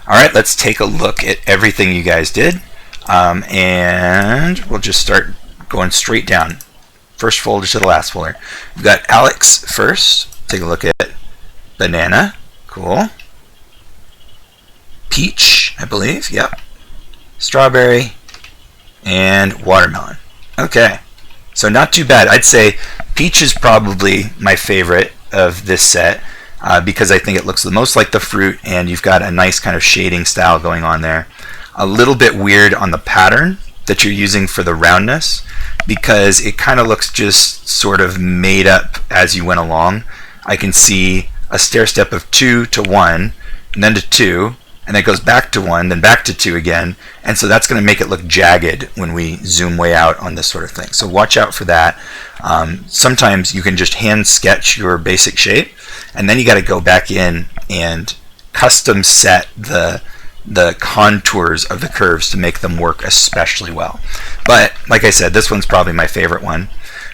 All right, let's take a look at everything you guys did, and we'll just start going straight down. First folder to the last folder. We've got Alex first. Take a look at banana. Cool. Peach, I believe. Yep. Strawberry and watermelon. Okay. So not too bad. I'd say peach is probably my favorite of this set because I think it looks the most like the fruit, and you've got a nice kind of shading style going on there. A little bit weird on the pattern that you're using for the roundness, because it kind of looks just sort of made up as you went along. I can see a stair step of 2 to 1, and then to 2, and then it goes back to 1, then back to 2 again, and so that's going to make it look jagged when we zoom way out on this sort of thing. So watch out for that. Sometimes you can just hand sketch your basic shape, and then you got to go back in and custom set the contours of the curves to make them work especially well. But like I said, this one's probably my favorite one.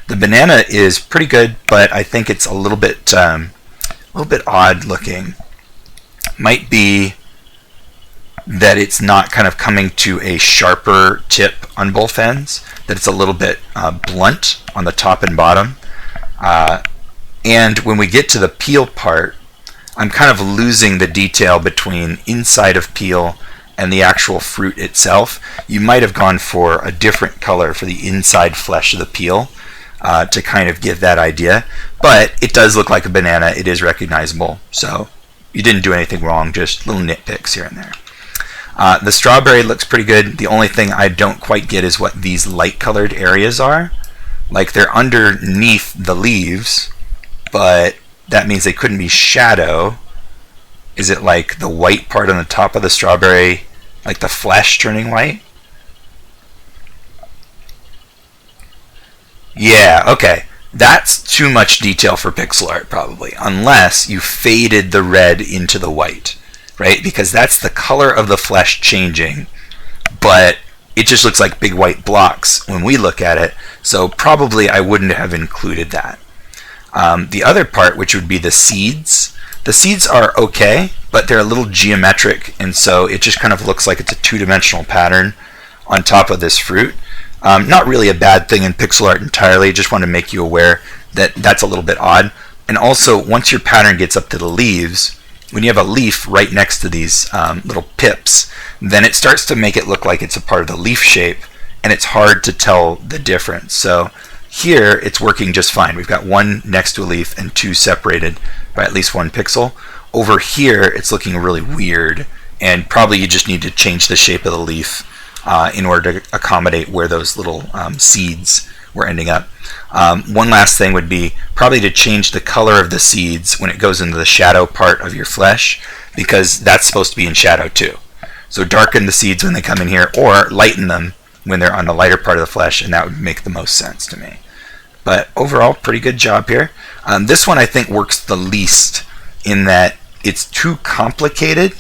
The banana is pretty good, but I think it's a little bit odd looking. Might be that it's not kind of coming to a sharper tip on both ends, that it's a little bit blunt on the top and bottom. And when we get to the peel part, I'm kind of losing the detail between inside of peel and the actual fruit itself. You might have gone for a different color for the inside flesh of the peel to kind of give that idea. But it does look like a banana. It is recognizable. So you didn't do anything wrong, just little nitpicks here and there. The strawberry looks pretty good. The only thing I don't quite get is what these light colored areas are. Like they're underneath the leaves, but that means they couldn't be shadow. Is it like the white part on the top of the strawberry, like the flesh turning white? Yeah, okay. That's too much detail for pixel art probably, unless you faded the red into the white, right? Because that's the color of the flesh changing, but it just looks like big white blocks when we look at it, so probably I wouldn't have included that. The other part, which would be the seeds are okay, but they're a little geometric, and so it just kind of looks like it's a two-dimensional pattern on top of this fruit. Not really a bad thing in pixel art entirely, just want to make you aware that that's a little bit odd. And also, once your pattern gets up to the leaves, when you have a leaf right next to these little pips, then it starts to make it look like it's a part of the leaf shape, and it's hard to tell the difference. So here, it's working just fine. We've got one next to a leaf and two separated by at least 1 pixel. Over here, it's looking really weird, and probably you just need to change the shape of the leaf in order to accommodate where those little seeds were ending up. One last thing would be probably to change the color of the seeds when it goes into the shadow part of your flesh, because that's supposed to be in shadow too. So darken the seeds when they come in here, or lighten them when they're on the lighter part of the flesh, and that would make the most sense to me. But overall, pretty good job here. This one I think works the least in that it's too complicated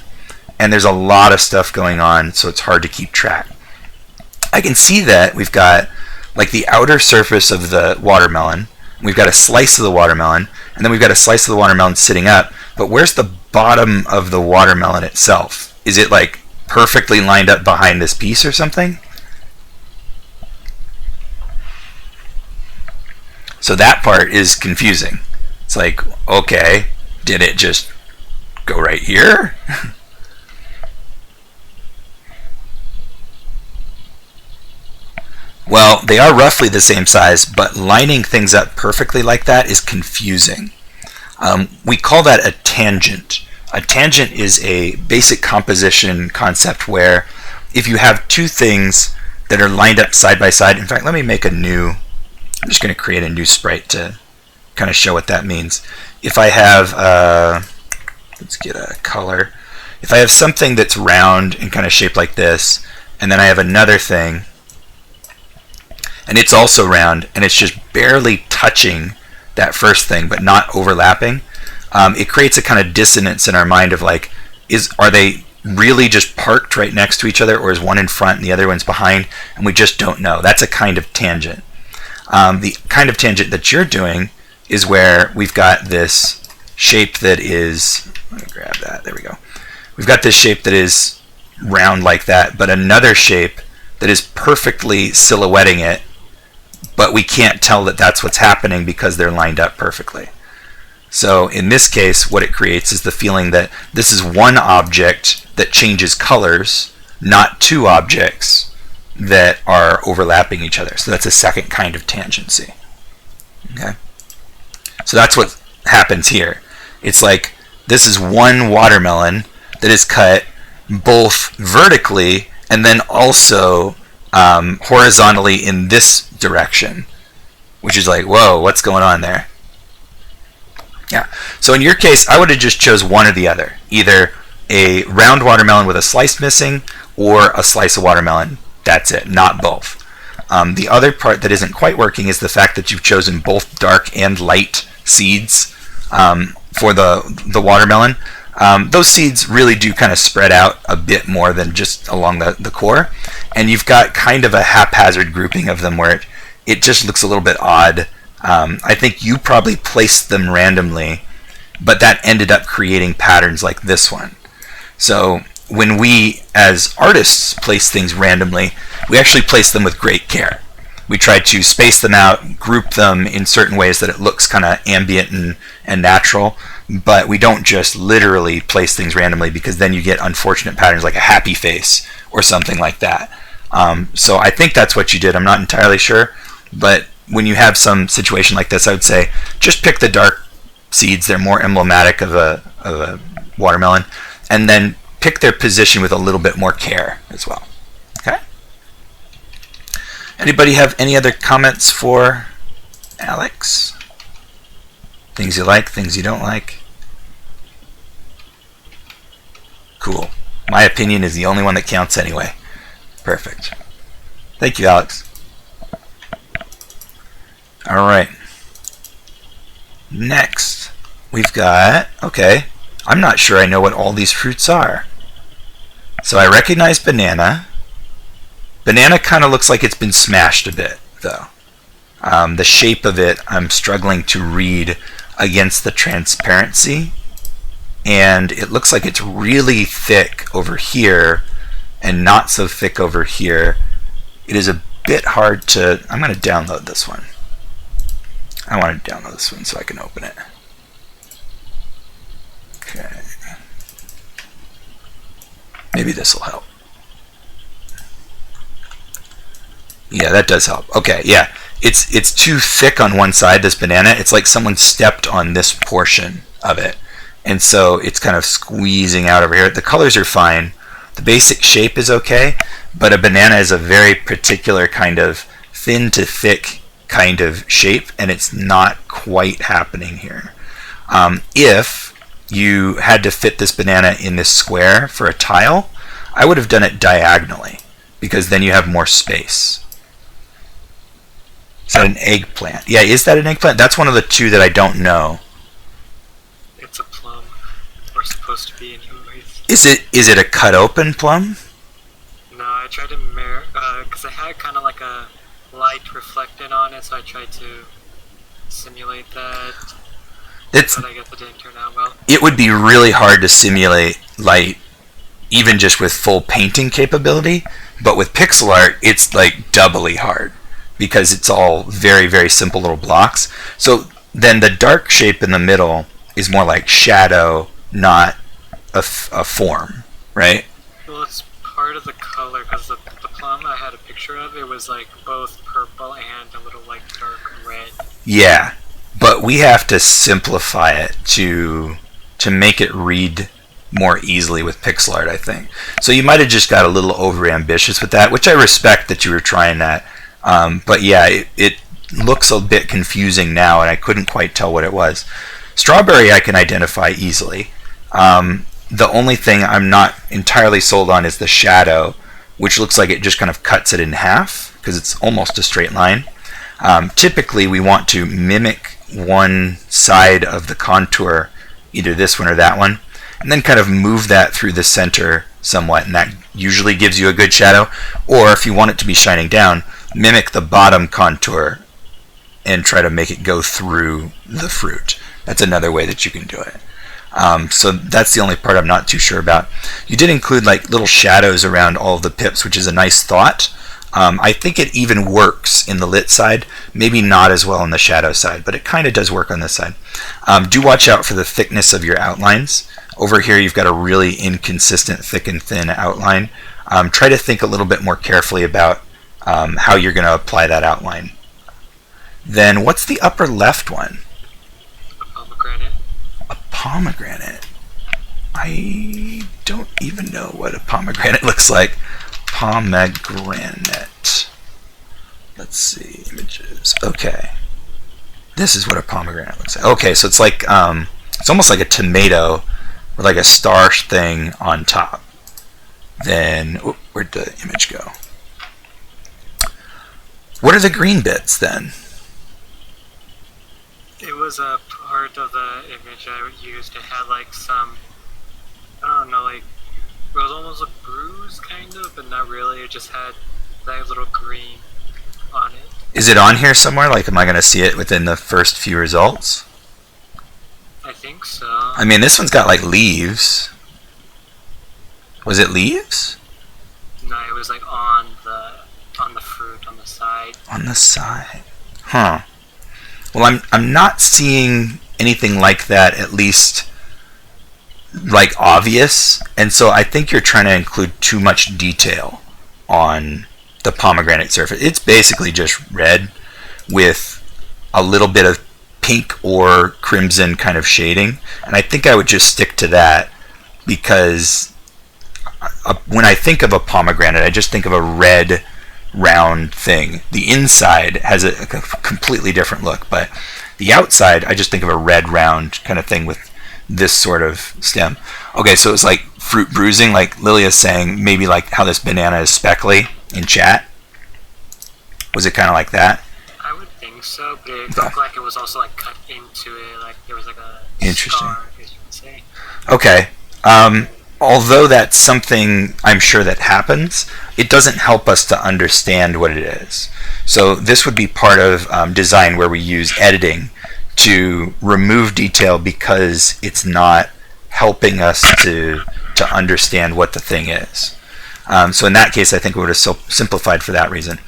and there's a lot of stuff going on, so it's hard to keep track. I can see that we've got like the outer surface of the watermelon, we've got a slice of the watermelon, and then we've got a slice of the watermelon sitting up, but where's the bottom of the watermelon itself? Is it like perfectly lined up behind this piece or something? So that part is confusing. It's like, okay, did it just go right here? Well, they are roughly the same size, but lining things up perfectly like that is confusing. We call that a tangent. A tangent is a basic composition concept where if you have two things that are lined up side by side, in fact, let me make a new, I'm just going to create a new sprite to kind of show what that means. If I have, let's get a color. If I have something that's round and kind of shaped like this, and then I have another thing, and it's also round, and it's just barely touching that first thing, but not overlapping, it creates a kind of dissonance in our mind of like, are they really just parked right next to each other, or is one in front and the other one's behind, and we just don't know. That's a kind of tangent. The kind of tangent that you're doing is where we've got this shape that is, let me grab that, there we go. we've got this shape that is round like that, but another shape that is perfectly silhouetting it, but we can't tell that that's what's happening because they're lined up perfectly. So in this case, what it creates is the feeling that this is one object that changes colors, not two objects that are overlapping each other. So that's a second kind of tangency. Okay? So that's what happens here. It's like this is one watermelon that is cut both vertically and then also horizontally in this direction, which is like, whoa, what's going on there? Yeah. So in your case, I would have just chose one or the other. Either a round watermelon with a slice missing or a slice of watermelon. That's it, not both. The other part that isn't quite working is the fact that you've chosen both dark and light seeds for the watermelon. Those seeds really do kind of spread out a bit more than just along the core. And you've got kind of a haphazard grouping of them where it just looks a little bit odd. I think you probably placed them randomly, but that ended up creating patterns like this one. So when we, as artists, place things randomly, we actually place them with great care. We try to space them out, group them in certain ways that it looks kind of ambient and natural, but we don't just literally place things randomly, because then you get unfortunate patterns like a happy face or something like that. So I think that's what you did. I'm not entirely sure, but when you have some situation like this, I would say just pick the dark seeds. They're more emblematic of a watermelon, and then pick their position with a little bit more care as well. Okay? Anybody have any other comments for Alex? Things you like, things you don't like? Cool. My opinion is the only one that counts anyway. Perfect. Thank you, Alex. All right. Next, we've got, okay, I'm not sure I know what all these fruits are. So I recognize banana. Banana kind of looks like it's been smashed a bit, though. The shape of it, I'm struggling to read against the transparency. And it looks like it's really thick over here and not so thick over here. It is a bit hard to... I'm going to download this one. I want to download this one so I can open it. Okay. Maybe this will help. Yeah, that does help. Okay, yeah. It's too thick on one side, this banana. It's like someone stepped on this portion of it. And so it's kind of squeezing out over here. The colors are fine. The basic shape is okay, but a banana is a very particular kind of thin to thick kind of shape, and it's not quite happening here. If you had to fit this banana in this square for a tile, I would have done it diagonally, because then you have more space. Is that an eggplant? Yeah, is that an eggplant? That's one of the two that I don't know. It's a plum. We're supposed to be anyways. Is it a cut open plum? No, I tried to because I had kind of like a light reflected on it, so I tried to simulate that. But I guess it didn't turn out well. It would be really hard to simulate light, even just with full painting capability. But with pixel art, it's like doubly hard, because it's all very, very simple little blocks. So then the dark shape in the middle is more like shadow, not a form, right? Well, it's part of the color, because the plum I had a picture of, it was like both purple and a little like dark red. Yeah, but we have to simplify it to make it read more easily with pixel art, I think. So you might have just got a little over ambitious with that, which I respect that you were trying that. But yeah, it looks a bit confusing now, and I couldn't quite tell what it was. Strawberry I can identify easily. The only thing I'm not entirely sold on is the shadow, which looks like it just kind of cuts it in half, because it's almost a straight line. Typically we want to mimic one side of the contour, either this one or that one, and then kind of move that through the center somewhat, and that usually gives you a good shadow. Or if you want it to be shining down, mimic the bottom contour and try to make it go through the fruit. That's another way that you can do it. So that's the only part I'm not too sure about. You did include like little shadows around all of the pips, which is a nice thought. I think it even works in the lit side, maybe not as well on the shadow side, but it kind of does work on this side. Do watch out for the thickness of your outlines. Over here you've got a really inconsistent thick and thin outline. Try to think a little bit more carefully about how you're going to apply that outline. Then what's the upper left one? A pomegranate. A pomegranate. I don't even know what a pomegranate looks like. Pomegranate. Let's see, images. Okay. This is what a pomegranate looks like. Okay, so it's like it's almost like a tomato with like a star thing on top. Then where'd the image go? What are the green bits then? It was a part of the image I used. It had like some, I don't know, like it was almost a bruise kind of, but not really. It just had that little green on it. Is it on here somewhere? Like, am I going to see it within the first few results? I think so. I mean, this one's got like leaves. Was it leaves? No, it was like on the fruit on the side. On the side. Huh. Well, I'm not seeing anything like that, at least like obvious, and so I think you're trying to include too much detail on the pomegranate surface. It's basically just red with a little bit of pink or crimson kind of shading, and I think I would just stick to that because when I think of a pomegranate, I just think of a red round thing. The inside has a completely different look, but the outside I just think of a red round kind of thing with this sort of stem. Okay, so it's like fruit bruising, like Lilia's saying, maybe like how this banana is speckly in chat. Was it kind of like that? I would think so, but it looked like it was also like cut into it, like there was like a interesting scar, I guess you would say. Okay. Although that's something I'm sure that happens, it doesn't help us to understand what it is. So this would be part of design where we use editing to remove detail because it's not helping us to understand what the thing is. So in that case, I think we would have simplified for that reason.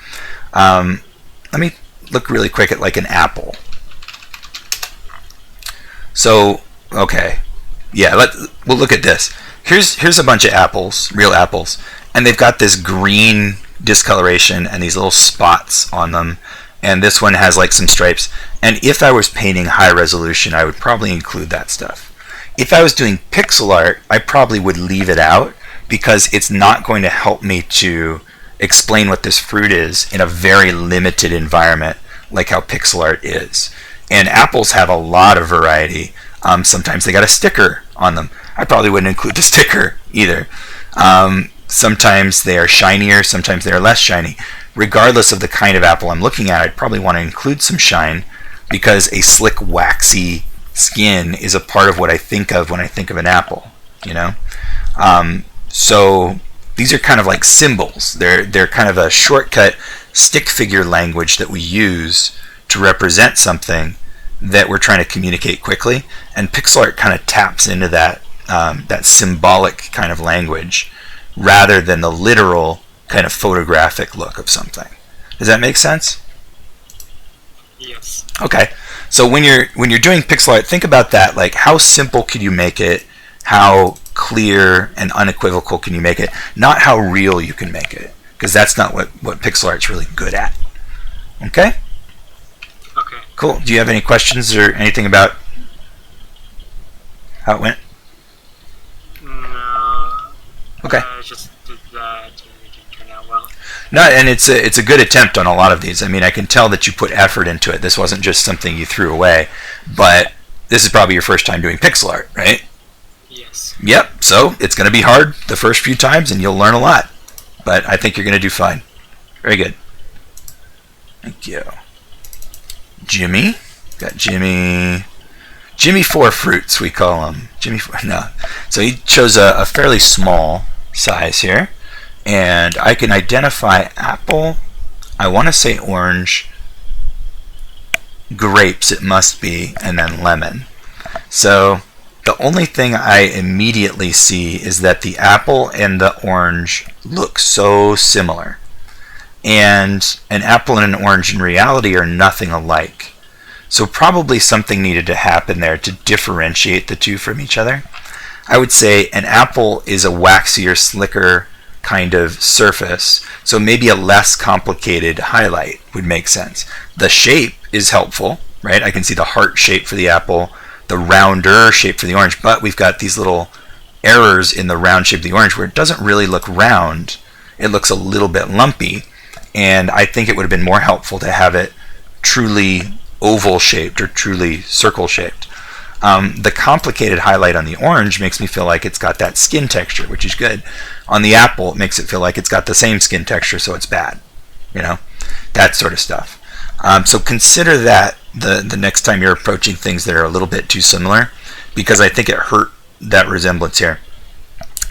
Let me look really quick at like an apple. So, okay. Yeah, we'll look at this. Here's a bunch of apples, real apples, and they've got this green discoloration and these little spots on them, and this one has like some stripes. And if I was painting high resolution, I would probably include that stuff. If I was doing pixel art, I probably would leave it out because it's not going to help me to explain what this fruit is in a very limited environment like how pixel art is. And apples have a lot of variety. Sometimes they got a sticker on them. I probably wouldn't include the sticker either. Sometimes they are shinier, sometimes they are less shiny. Regardless of the kind of apple I'm looking at, I'd probably want to include some shine because a slick, waxy skin is a part of what I think of when I think of an apple, you know? So these are kind of like symbols. They're kind of a shortcut stick figure language that we use to represent something that we're trying to communicate quickly, and pixel art kind of taps into that that symbolic kind of language rather than the literal kind of photographic look of something. Does that make sense? Yes. Okay. So when you're doing pixel art, think about that. Like, how simple can you make it? How clear and unequivocal can you make it? Not how real you can make it, because that's not what pixel art's really good at. Okay? Okay. Cool. Do you have any questions or anything about how it went? No. Okay. I just did that and it didn't turn out well. No, and it's a good attempt on a lot of these. I mean, I can tell that you put effort into it. This wasn't just something you threw away, but this is probably your first time doing pixel art, right? Yes. Yep. So it's going to be hard the first few times, and you'll learn a lot. But I think you're going to do fine. Very good. Thank you. Jimmy. Got Jimmy. Jimmy Four Fruits, we call him. Jimmy Four. No. So he chose a fairly small size here. And I can identify apple. I want to say orange. Grapes, it must be. And then lemon. So The only thing I immediately see is that the apple and the orange look so similar. And an apple and an orange in reality are nothing alike. So probably something needed to happen there to differentiate the two from each other. I would say an apple is a waxier, slicker kind of surface, so maybe a less complicated highlight would make sense. The shape is helpful, right? I can see the heart shape for the apple, the rounder shape for the orange, but we've got these little errors in the round shape of the orange where it doesn't really look round. It looks a little bit lumpy, and I think it would have been more helpful to have it truly oval shaped or truly circle shaped. The complicated highlight on the orange makes me feel like it's got that skin texture, which is good. On the apple, it makes it feel like it's got the same skin texture, so it's bad. You know, that sort of stuff. So consider that the next time you're approaching things that are a little bit too similar, because I think it hurt that resemblance here.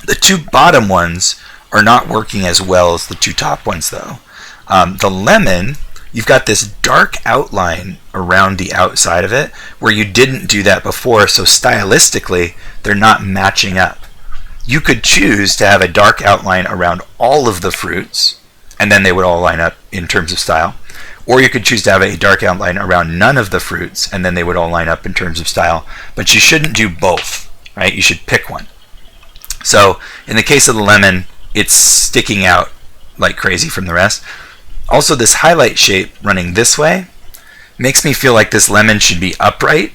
The two bottom ones are not working as well as the two top ones, though. The lemon, you've got this dark outline around the outside of it where you didn't do that before, so stylistically they're not matching up. You could choose to have a dark outline around all of the fruits and then they would all line up in terms of style, or you could choose to have a dark outline around none of the fruits and then they would all line up in terms of style, but you shouldn't do both, right? You should pick one. So in the case of the lemon, it's sticking out like crazy from the rest. Also, this highlight shape running this way makes me feel like this lemon should be upright,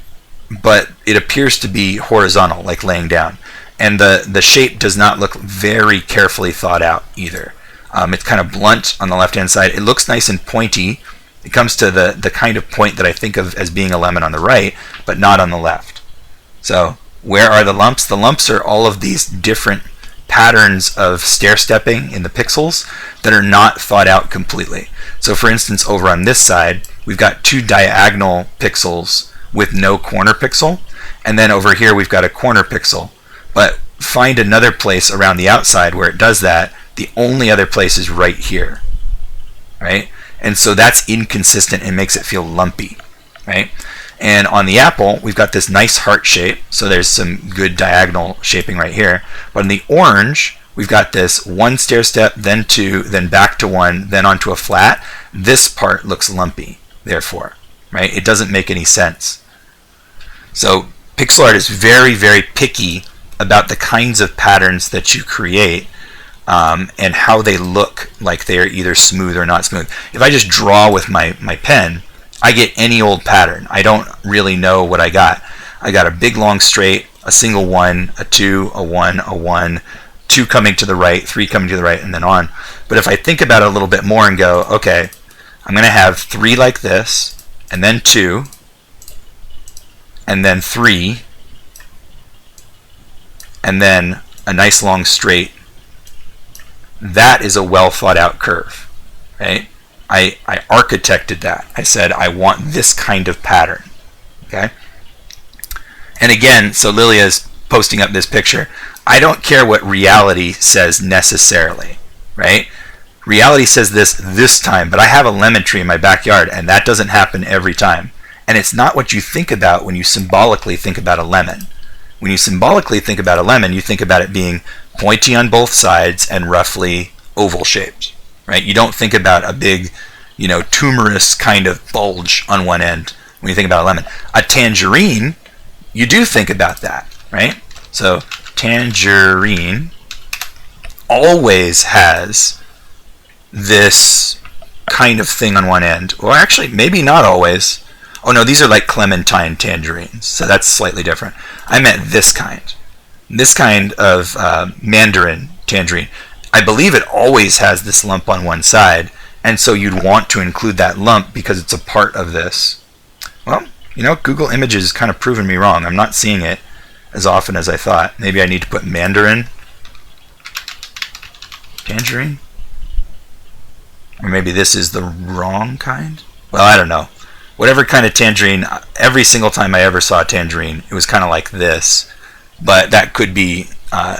but it appears to be horizontal, like laying down. And the shape does not look very carefully thought out either. It's kind of blunt on the left-hand side. It looks nice and pointy. It comes to the kind of point that I think of as being a lemon on the right, but not on the left. So where are the lumps? The lumps are all of these different patterns of stair-stepping in the pixels that are not thought out completely. So for instance, over on this side, we've got two diagonal pixels with no corner pixel, and then over here we've got a corner pixel. But find another place around the outside where it does that. The only other place is right here, right? And so that's inconsistent and makes it feel lumpy, right? And on the apple, we've got this nice heart shape, so there's some good diagonal shaping right here. But on the orange, we've got this one stair step, then two, then back to one, then onto a flat. This part looks lumpy, therefore, right? It doesn't make any sense. So pixel art is very, very picky about the kinds of patterns that you create and how they look like they're either smooth or not smooth. If I just draw with my pen, I get any old pattern. I don't really know what I got. I got a big long straight, a single one, a two, a one, two coming to the right, three coming to the right, and then on. But if I think about it a little bit more and go, okay, I'm going to have three like this, and then two, and then three, and then a nice long straight, that is a well thought out curve, right? I architected that. I said, I want this kind of pattern, okay? And again, so Lilia is posting up this picture. I don't care what reality says necessarily, right? Reality says this time, but I have a lemon tree in my backyard, and that doesn't happen every time. And it's not what you think about when you symbolically think about a lemon. When you symbolically think about a lemon, you think about it being pointy on both sides and roughly oval shaped, right? You don't think about a big, tumorous kind of bulge on one end when you think about a lemon. A tangerine, you do think about that, right? So tangerine always has this kind of thing on one end. Or actually, maybe not always. Oh no, these are like clementine tangerines, so that's slightly different. I meant this kind. This kind of mandarin tangerine. I believe it always has this lump on one side, and so you'd want to include that lump because it's a part of this. Well, Google Images is kind of proving me wrong. I'm not seeing it as often as I thought. Maybe I need to put mandarin tangerine? Or maybe this is the wrong kind? Well, I don't know. Whatever kind of tangerine, every single time I ever saw a tangerine, it was kind of like this, but that could be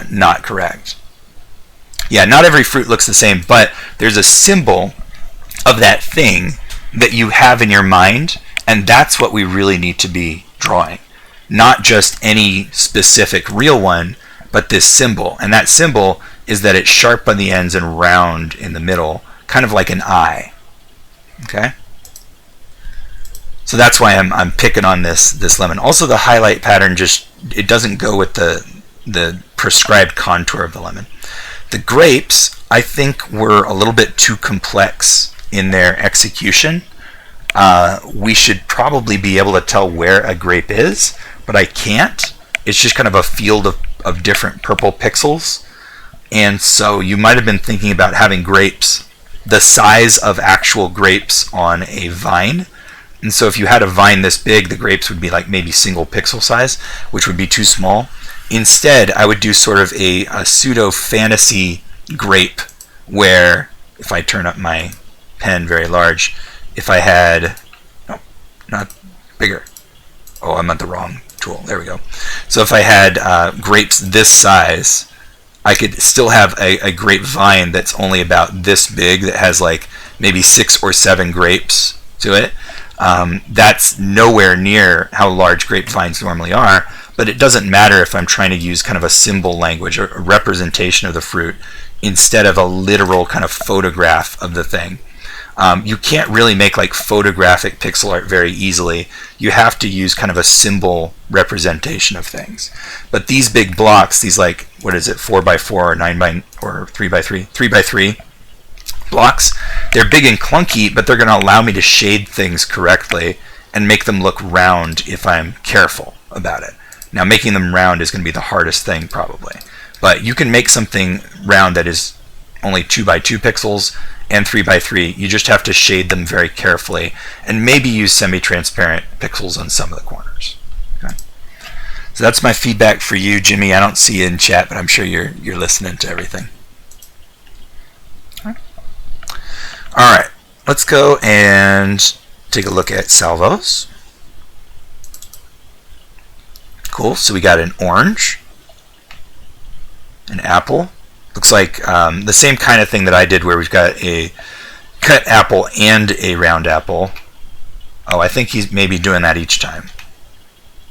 not correct. Yeah, not every fruit looks the same, but there's a symbol of that thing that you have in your mind, and that's what we really need to be drawing. not just any specific real one, but this symbol. And that symbol is that it's sharp on the ends and round in the middle, kind of like an eye. Okay? So that's why I'm picking on this lemon. Also, the highlight pattern it doesn't go with the prescribed contour of the lemon. The grapes, I think, were a little bit too complex in their execution. We should probably be able to tell where a grape is, but I can't. It's just kind of a field of different purple pixels. And so you might have been thinking about having grapes the size of actual grapes on a vine. And so if you had a vine this big, the grapes would be like maybe single pixel size, which would be too small. Instead, I would do sort of a pseudo fantasy grape where, if I turn up my pen very large, if I had, no, not bigger. Oh, I'm at the wrong tool. There we go. So if I had grapes this size, I could still have a grapevine that's only about this big that has like maybe 6 or 7 grapes to it. That's nowhere near how large grapevines normally are, but it doesn't matter if I'm trying to use kind of a symbol language or a representation of the fruit instead of a literal kind of photograph of the thing. You can't really make like photographic pixel art very easily. You have to use kind of a symbol representation of things. But these big blocks, these like, what is it, 4x4 or 9x or 3x3, 3x3 blocks, they're big and clunky, but they're going to allow me to shade things correctly and make them look round if I'm careful about it. Now, making them round is going to be the hardest thing probably. But you can make something round that is only 2x2 pixels and 3x3. You just have to shade them very carefully and maybe use semi-transparent pixels on some of the corners. Okay. So that's my feedback for you, Jimmy. I don't see you in chat, but I'm sure you're listening to everything. All right, let's go and take a look at salvos. Cool, so we got an orange, an apple. Looks like the same kind of thing that I did where we've got a cut apple and a round apple. Oh, I think he's maybe doing that each time.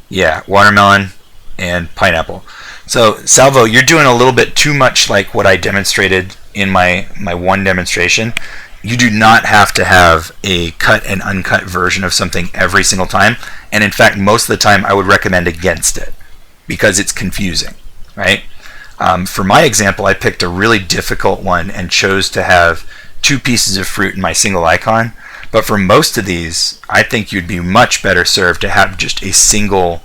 Yeah, watermelon and pineapple. So, Salvo, you're doing a little bit too much like what I demonstrated in my one demonstration. You do not have to have a cut and uncut version of something every single time. And in fact, most of the time I would recommend against it because it's confusing, right? For my example, I picked a really difficult one and chose to have 2 pieces of fruit in my single icon. But for most of these, I think you'd be much better served to have just a single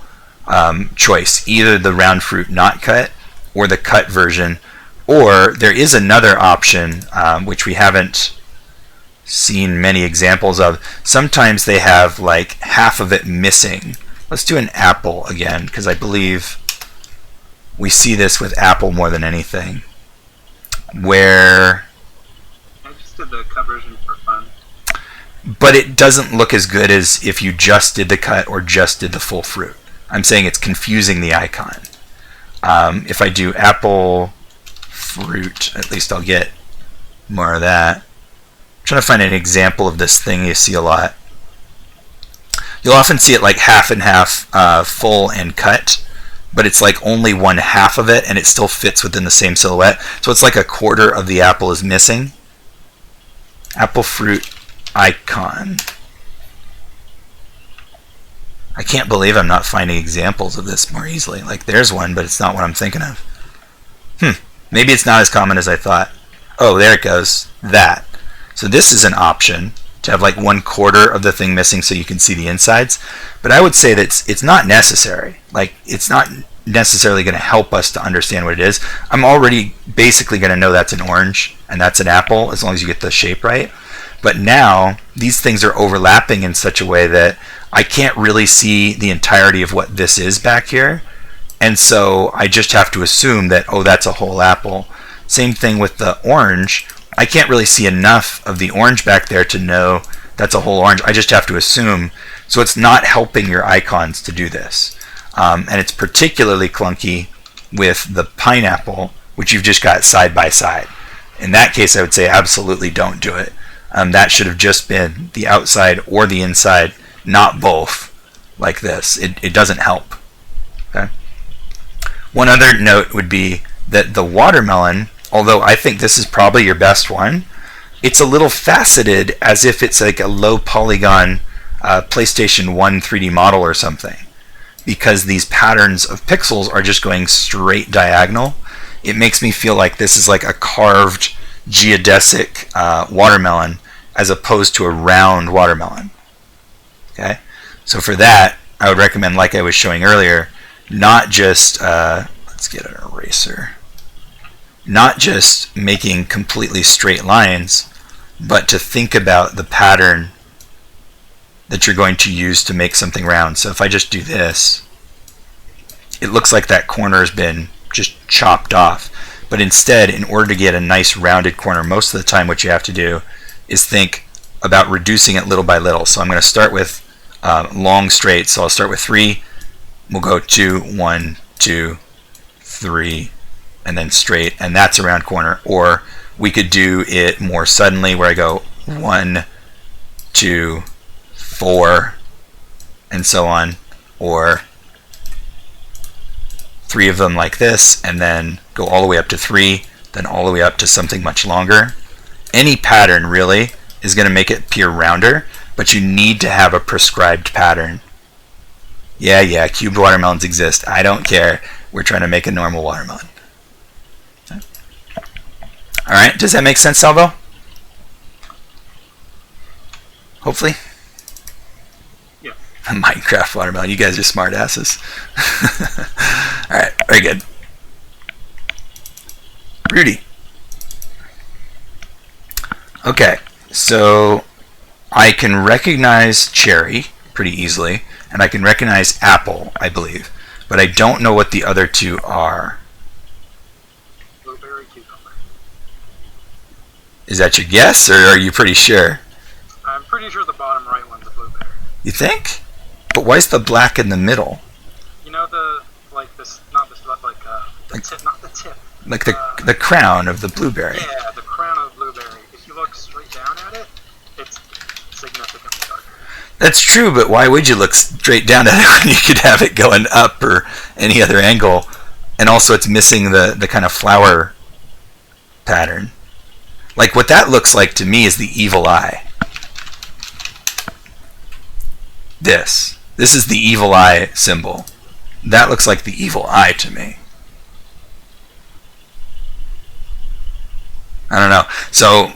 choice, either the round fruit not cut or the cut version. Or there is another option, which we haven't seen many examples of. Sometimes they have like half of it missing. Let's do an apple again, because I believe we see this with apple more than anything, where I just did the cut version for fun. But it doesn't look as good as if you just did the cut or just did the full fruit. I'm saying it's confusing the icon. If I do apple fruit, at least I'll get more of that. I'm trying to find an example of this thing you see a lot. You'll often see it like half and half, full and cut, but it's like only one half of it and it still fits within the same silhouette. So it's like a quarter of the apple is missing. Apple fruit icon. I can't believe I'm not finding examples of this more easily. Like there's one, but it's not what I'm thinking of. Maybe it's not as common as I thought. Oh, there it goes. That. So this is an option to have like 1/4 of the thing missing so you can see the insides. But I would say that it's not necessary. Like it's not necessarily going to help us to understand what it is. I'm already basically going to know that's an orange and that's an apple as long as you get the shape right. But now these things are overlapping in such a way that I can't really see the entirety of what this is back here. And so I just have to assume that, oh, that's a whole apple. Same thing with the orange. I can't really see enough of the orange back there to know that's a whole orange. I just have to assume. So it's not helping your icons to do this. And it's particularly clunky with the pineapple, which you've just got side by side. In that case, I would say absolutely don't do it. That should have just been the outside or the inside, not both, like this. It doesn't help One other note would be that the watermelon, although I think this is probably your best one, it's a little faceted as if it's like a low polygon PlayStation 1 3D model or something, because these patterns of pixels are just going straight diagonal. It makes me feel like this is like a carved geodesic watermelon as opposed to a round watermelon. Okay, so for that, I would recommend, like I was showing earlier, not just let's get an eraser. Not just making completely straight lines, but to think about the pattern that you're going to use to make something round. So if I just do this, it looks like that corner has been just chopped off. But instead, in order to get a nice rounded corner, most of the time what you have to do is think about reducing it little by little. So I'm going to start with long straight. So I'll start with 3. We'll go 2, 1, 2, 3, and then straight, and that's a round corner. Or we could do it more suddenly, where I go 1, 2, 4, and so on, or 3 of them like this, and then go all the way up to 3, then all the way up to something much longer. Any pattern really is going to make it appear rounder, but you need to have a prescribed pattern. Yeah, cubed watermelons exist. I don't care. We're trying to make a normal watermelon. All right, does that make sense, Salvo? Hopefully. Yeah. Minecraft watermelon. You guys are smart asses. All right, very good. Rudy. Okay, so I can recognize cherry pretty easily, and I can recognize apple, I believe, but I don't know what the other two are. Blueberry, cucumber. Is that your guess, or are you pretty sure? I'm pretty sure the bottom right one's a blueberry. You think? But why's the black in the middle? You know not the tip, not the tip. Like the crown of the blueberry. Yeah, the crown of the blueberry. If you look straight down at it, it's significantly darker. That's true, but why would you look straight down at it when you could have it going up or any other angle? And also it's missing the kind of flower pattern. Like what that looks like to me is the evil eye. This is the evil eye symbol. That looks like the evil eye to me. I don't know. So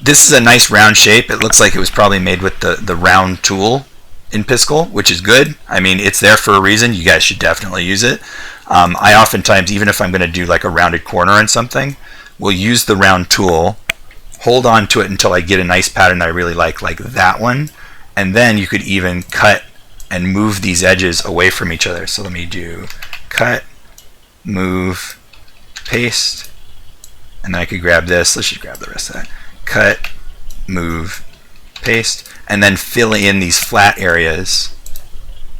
this is a nice round shape. It looks like it was probably made with the round tool in Piskel, which is good. I mean, it's there for a reason. You guys should definitely use it. I oftentimes, even if I'm going to do like a rounded corner on something, will use the round tool, hold on to it until I get a nice pattern that I really like that one, and then you could even cut and move these edges away from each other. So let me do cut, move, paste, and then I could grab this. Let's just grab the rest of that. Cut, move, paste, and then fill in these flat areas.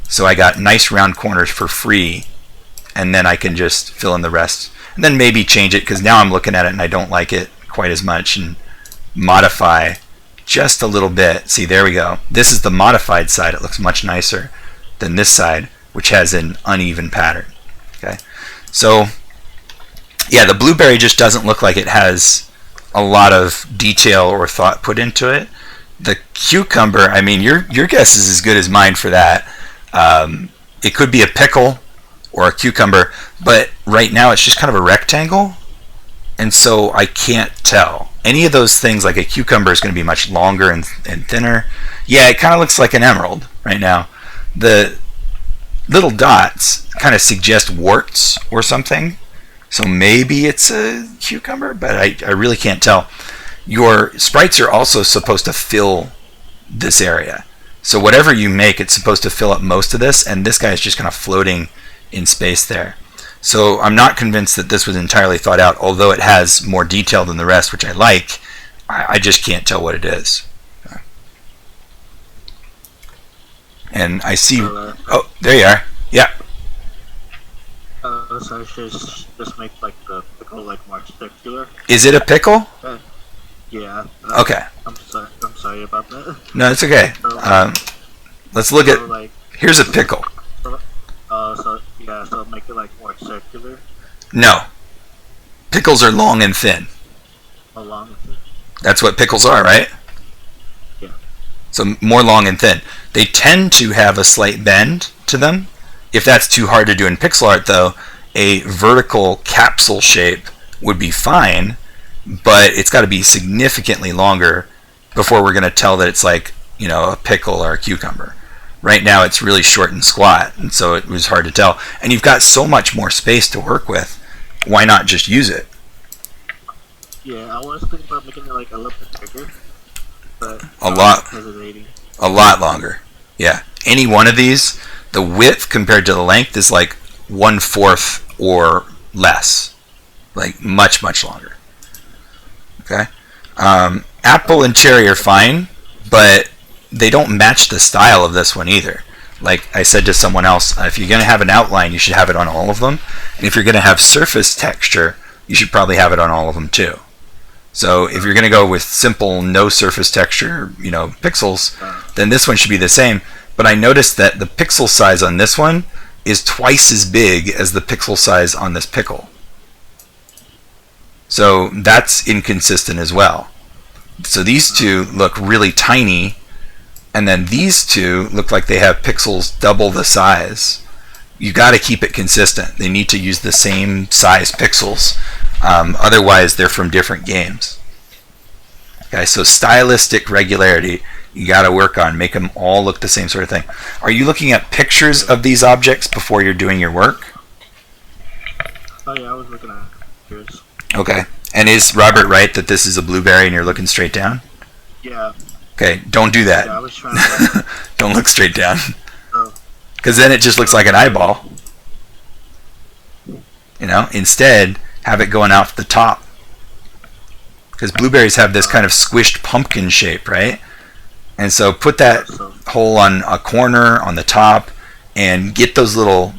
So I got nice round corners for free, and then I can just fill in the rest. And then maybe change it, because now I'm looking at it and I don't like it quite as much, and modify just a little bit. See, there we go. This is the modified side. It looks much nicer than this side, which has an uneven pattern. Okay, so yeah, the blueberry just doesn't look like it has a lot of detail or thought put into it. The cucumber, I mean, your guess is as good as mine for that. It could be a pickle or a cucumber, but right now it's just kind of a rectangle, and so I can't tell. Any of those things, like a cucumber, is going to be much longer and thinner. Yeah, it kind of looks like an emerald right now. The little dots kind of suggest warts or something, so maybe it's a cucumber, but I really can't tell. Your sprites are also supposed to fill this area. So whatever you make, it's supposed to fill up most of this, and this guy is just kind of floating in space there. So I'm not convinced that this was entirely thought out, although it has more detail than the rest, which I like. I just can't tell what it is. And I see... Oh, there you are. Yeah. So I should just make like the pickle like more circular. Is it a pickle? Yeah. Okay. I'm sorry about that. No, it's okay. Let's look at... Like, here's a pickle. So Yeah, so make it like more circular, No. Pickles are long and thin. along with it. That's what pickles are, right? Yeah. So more long and thin. They tend to have a slight bend to them. If that's too hard to do in pixel art, though, a vertical capsule shape would be fine, but it's got to be significantly longer before we're going to tell that it's like, a pickle or a cucumber. Right now it's really short and squat, and so it was hard to tell. And you've got so much more space to work with. Why not just use it? Yeah, I was thinking about making it like a little bit bigger, but A lot. hesitating. A lot longer. Yeah. Any one of these, the width compared to the length is like 1/4 or less. Like much, much longer. Okay? Apple and cherry are fine, but they don't match the style of this one either. Like I said to someone else, if you're going to have an outline, you should have it on all of them. And if you're going to have surface texture, you should probably have it on all of them too. So if you're going to go with simple, no surface texture, pixels, then this one should be the same. But I noticed that the pixel size on this one is twice as big as the pixel size on this pickle. So that's inconsistent as well. So these two look really tiny, and then these two look like they have pixels double the size. You got to keep it consistent. They need to use the same size pixels. Otherwise, they're from different games. Okay, so stylistic regularity, you got to work on. Make them all look the same sort of thing. Are you looking at pictures of these objects before you're doing your work? Oh yeah, I was looking at yours. Okay. And is Robert right that this is a blueberry and you're looking straight down? Yeah. Okay, don't do that. Yeah, I was trying to. Don't look straight down. Oh. Because then it just looks like an eyeball. Instead, have it going out the top. Because blueberries have this kind of squished pumpkin shape, right? And so put that hole on a corner on the top and get those little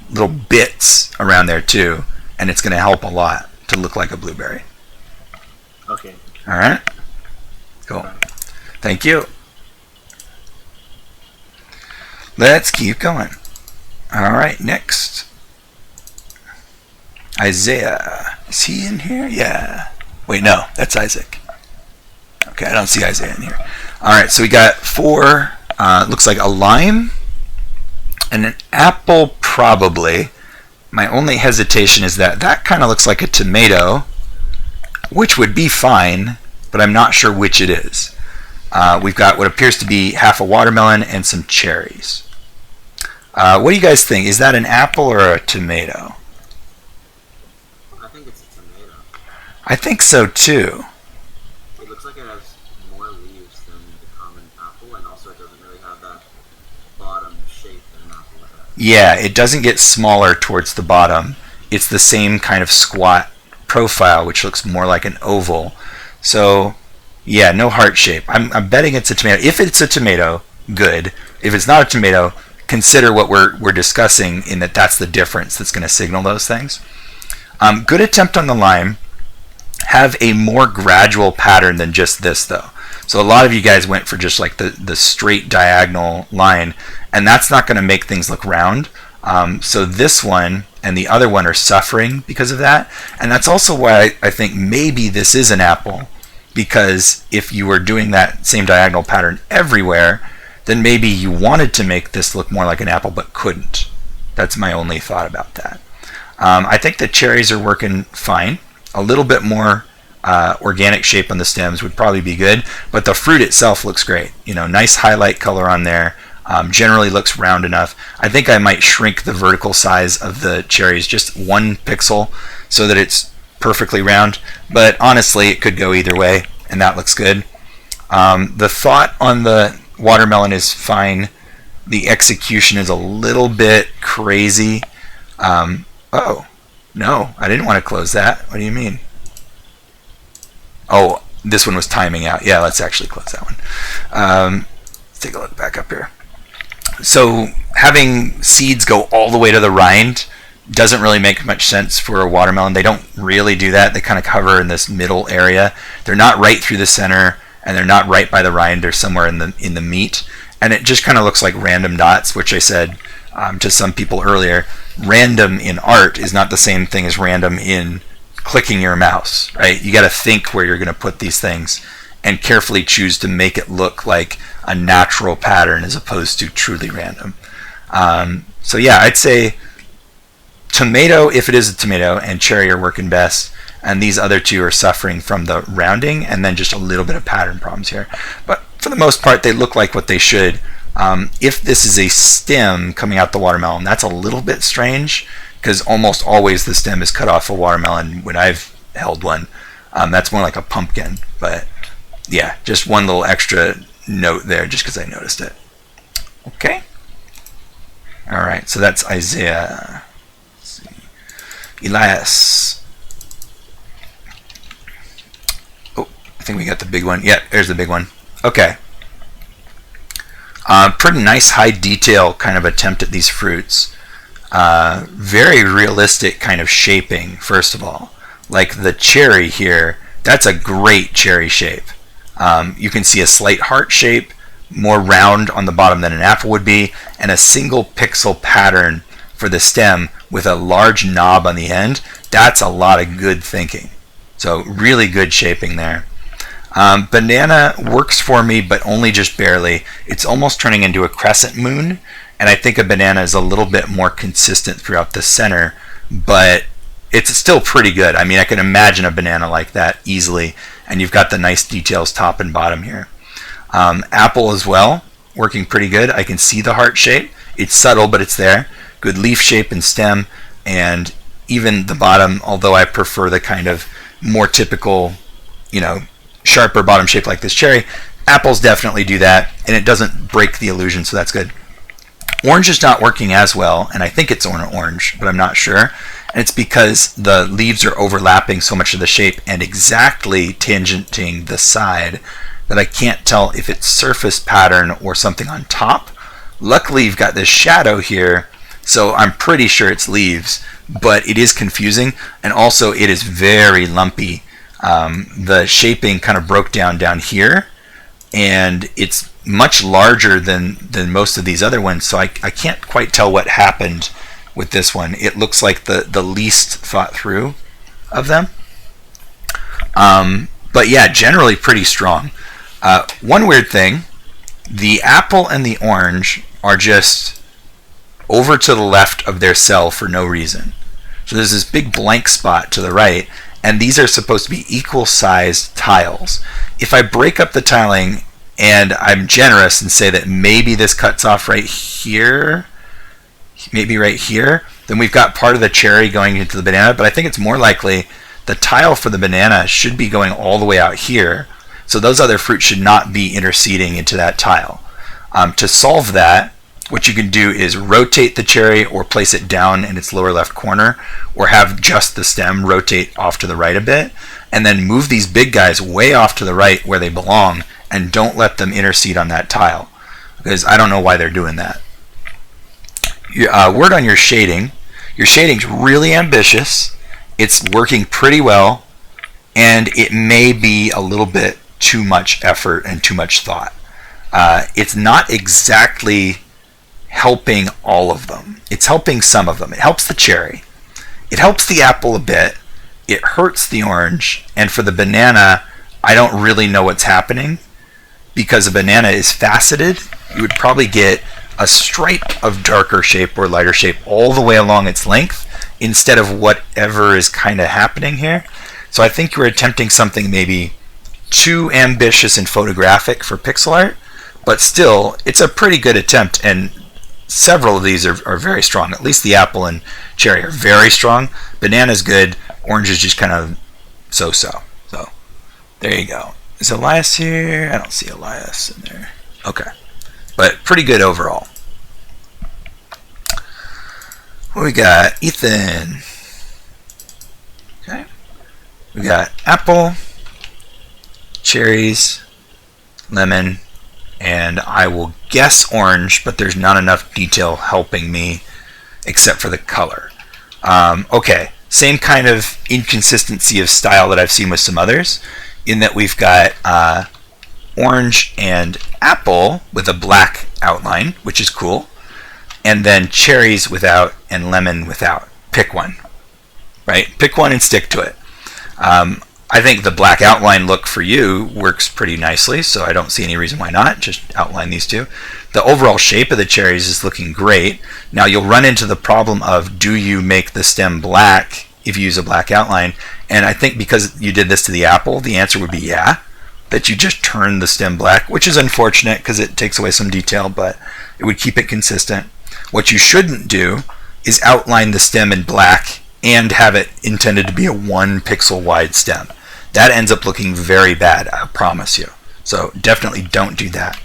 bits around there too, and it's going to help a lot to look like a blueberry. Okay. All right? Cool. Thank you. Let's keep going. All right, next. Isaiah. Is he in here? Yeah. Wait, no, that's Isaac. Okay, I don't see Isaiah in here. All right, so we got 4. Looks like a lime and an apple, probably. My only hesitation is that kind of looks like a tomato, which would be fine, but I'm not sure which it is. We've got what appears to be half a watermelon and some cherries. What do you guys think? Is that an apple or a tomato? I think it's a tomato. I think so too. It looks like it has more leaves than the common apple, and also it doesn't really have that bottom shape that an apple would have. Yeah, it doesn't get smaller towards the bottom. It's the same kind of squat profile, which looks more like an oval. So, yeah, no heart shape. I'm betting it's a tomato. If it's a tomato, good. If it's not a tomato, consider what we're discussing in that's the difference that's going to signal those things. Good attempt on the lime. Have a more gradual pattern than just this, though. So a lot of you guys went for just like the straight diagonal line, and that's not going to make things look round. So this one and the other one are suffering because of that, and that's also why I think maybe this is an apple, because if you were doing that same diagonal pattern everywhere, then maybe you wanted to make this look more like an apple but couldn't. That's my only thought about that. I think the cherries are working fine. A little bit more organic shape on the stems would probably be good, but the fruit itself looks great. Nice highlight color on there. Generally looks round enough. I think I might shrink the vertical size of the cherries just 1 pixel so that it's perfectly round, but honestly it could go either way, and that looks good. The thought on the watermelon is fine. The execution is a little bit crazy. Oh, no, I didn't want to close that. What do you mean? Oh, this one was timing out. Yeah, let's actually close that one. Let's take a look back up here. So having seeds go all the way to the rind doesn't really make much sense for a watermelon. They don't really do that. They kind of cover in this middle area. They're not right through the center, and they're not right by the rind. They're somewhere in the meat, and it just kind of looks like random dots, which I said to some people earlier, random in art is not the same thing as random in clicking your mouse, right? You got to think where you're going to put these things and carefully choose to make it look like a natural pattern as opposed to truly random. So yeah, I'd say tomato, if it is a tomato, and cherry are working best, and these other two are suffering from the rounding and then just a little bit of pattern problems here. But for the most part, they look like what they should. If this is a stem coming out the watermelon, that's a little bit strange, because almost always the stem is cut off a watermelon when I've held one. That's more like a pumpkin, but yeah, just one little extra note there just because I noticed it. Okay. All right, so that's Isaiah. Let's see. Elias. Oh, I think we got the big one. Yeah, there's the big one. Okay. Pretty nice high detail kind of attempt at these fruits. Very realistic kind of shaping, first of all. Like the cherry here, that's a great cherry shape. You can see a slight heart shape, more round on the bottom than an apple would be, and a single pixel pattern for the stem with a large knob on the end. That's a lot of good thinking. So really good shaping there. Banana works for me, but only just barely. It's almost turning into a crescent moon, and I think a banana is a little bit more consistent throughout the center, but it's still pretty good. I mean, I can imagine a banana like that easily, and you've got the nice details top and bottom here. Apple as well, working pretty good. I can see the heart shape. It's subtle, but it's there. Good leaf shape and stem, and even the bottom, although I prefer the kind of more typical, sharper bottom shape like this cherry. Apples definitely do that, and it doesn't break the illusion, so that's good. Orange is not working as well, and I think it's orange, but I'm not sure. And it's because the leaves are overlapping so much of the shape and exactly tangenting the side that I can't tell if it's surface pattern or something on top. Luckily, you've got this shadow here, so I'm pretty sure it's leaves, but it is confusing, and also it is very lumpy. The shaping kind of broke down here, and it's much larger than most of these other ones, so I can't quite tell what happened with this one. It looks like the least thought through of them. But yeah, generally pretty strong. One weird thing, the apple and the orange are just over to the left of their cell for no reason. So there's this big blank spot to the right, and these are supposed to be equal sized tiles. If I break up the tiling, and I'm generous and say that maybe this cuts off right here, maybe right here, then we've got part of the cherry going into the banana, but I think it's more likely the tile for the banana should be going all the way out here, so those other fruits should not be interceding into that tile. To solve that, what you can do is rotate the cherry or place it down in its lower left corner, or have just the stem rotate off to the right a bit, and then move these big guys way off to the right where they belong, and don't let them intercede on that tile, because I don't know why they're doing that. Word on your shading. Your shading's really ambitious. It's working pretty well, and it may be a little bit too much effort and too much thought. It's not exactly helping all of them. It's helping some of them. It helps the cherry. It helps the apple a bit. It hurts the orange. And for the banana, I don't really know what's happening, because a banana is faceted. You would probably get a stripe of darker shape or lighter shape all the way along its length instead of whatever is kind of happening here. So I think you're attempting something maybe too ambitious and photographic for pixel art, but still, it's a pretty good attempt, and several of these are very strong. At least the apple and cherry are very strong. Banana's good. Orange is just kind of so-so. So there you go. Is Elias here? I don't see Elias in there. Okay. But pretty good overall. What we got? Ethan. Okay. We got apple, cherries, lemon, and I will guess orange, but there's not enough detail helping me except for the color. Okay. Same kind of inconsistency of style that I've seen with some others, in that we've got orange and apple with a black outline, which is cool, and then cherries without and lemon without. Pick one, right? Pick one and stick to it. I think the black outline look for you works pretty nicely, so I don't see any reason why not. Just outline these two. The overall shape of the cherries is looking great. Now you'll run into the problem of, do you make the stem black if you use a black outline? And I think because you did this to the apple, the answer would be yeah, that you just turn the stem black, which is unfortunate because it takes away some detail, but it would keep it consistent. What you shouldn't do is outline the stem in black and have it intended to be a 1 pixel wide stem. That ends up looking very bad, I promise you. So definitely don't do that.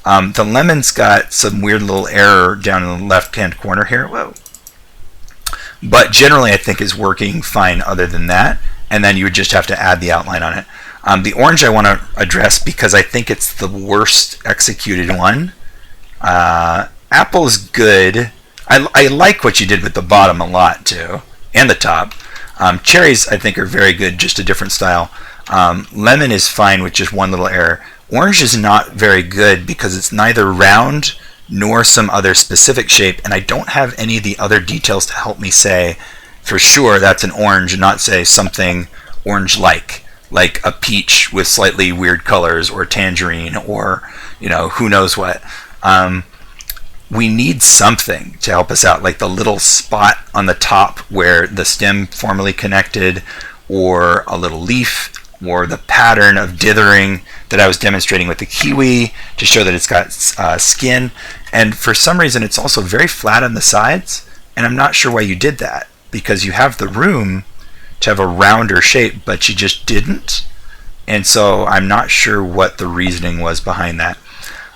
The lemon's got some weird little error down in the left-hand corner here. Whoa. But generally I think is working fine other than that. And then you would just have to add the outline on it. The orange I want to address because I think it's the worst executed one. Apple's good. I like what you did with the bottom a lot too, and the top. Cherries I think are very good, just a different style. Lemon is fine with just one little error. Orange is not very good because it's neither round nor some other specific shape, and I don't have any of the other details to help me say for sure that's an orange and not say something orange-like a peach with slightly weird colors, or tangerine, or who knows what. We need something to help us out, like the little spot on the top where the stem formerly connected, or a little leaf, or the pattern of dithering that I was demonstrating with the kiwi to show that it's got skin. And for some reason it's also very flat on the sides, and I'm not sure why you did that, because you have the room to have a rounder shape, but you just didn't. And so I'm not sure what the reasoning was behind that.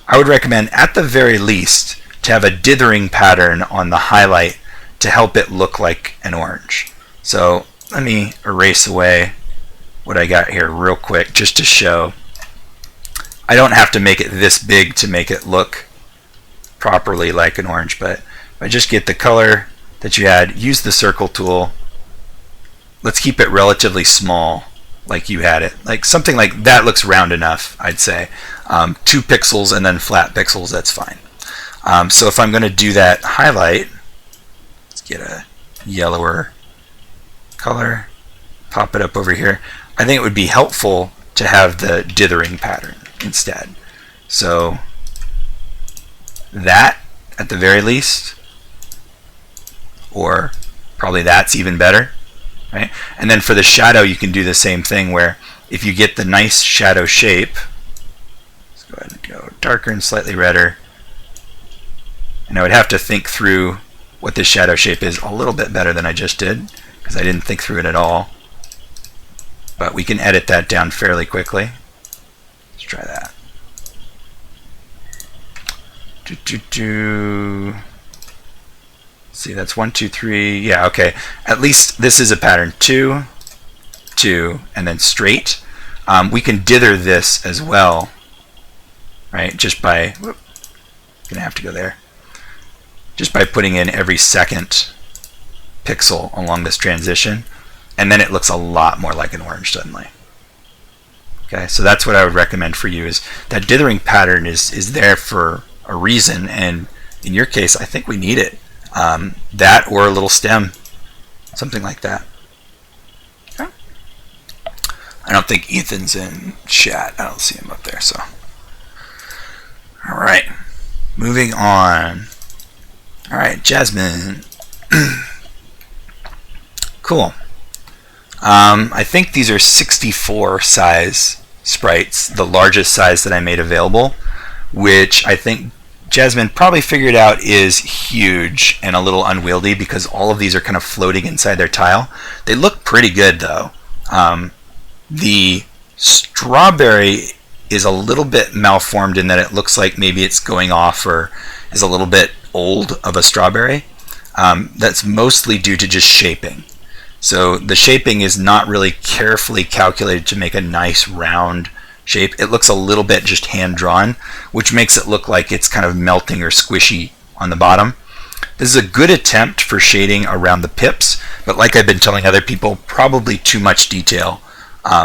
I would recommend at the very least to have a dithering pattern on the highlight to help it look like an orange. So let me erase away what I got here real quick just to show. I don't have to make it this big to make it look properly like an orange, but if I just get the color that you had, use the circle tool. Let's keep it relatively small like you had it. Like something like that looks round enough, I'd say. 2 pixels and then flat pixels, that's fine. So if I'm going to do that highlight, let's get a yellower color, pop it up over here. I think it would be helpful to have the dithering pattern instead. So that at the very least, or probably that's even better, right? And then for the shadow you can do the same thing, where if you get the nice shadow shape, let's go ahead and go darker and slightly redder. And I would have to think through what this shadow shape is a little bit better than I just did, because I didn't think through it at all. But we can edit that down fairly quickly. Let's try that. See, that's 1, 2, 3. Yeah, okay. At least this is a pattern. 2, 2, and then straight. We can dither this as well, right? Just by, whoop, gonna have to go there. Just by putting in every second pixel along this transition, and then it looks a lot more like an orange suddenly. Okay, so that's what I would recommend for you, is that dithering pattern is there for a reason, and in your case I think we need it. That or a little stem, something like that. Okay. I don't think Ethan's in chat. I don't see him up there, so. Alright, moving on. Alright, Jasmine. Cool. I think these are 64 size sprites, the largest size that I made available, which I think Jasmine probably figured out is huge and a little unwieldy because all of these are kind of floating inside their tile. They look pretty good though. The strawberry is a little bit malformed in that it looks like maybe it's going off or is a little bit old of a strawberry. That's mostly due to just shaping. So the shaping is not really carefully calculated to make a nice round shape. It looks a little bit just hand drawn, which makes it look like it's kind of melting or squishy on the bottom. This is a good attempt for shading around the pips, but like I've been telling other people, probably too much detail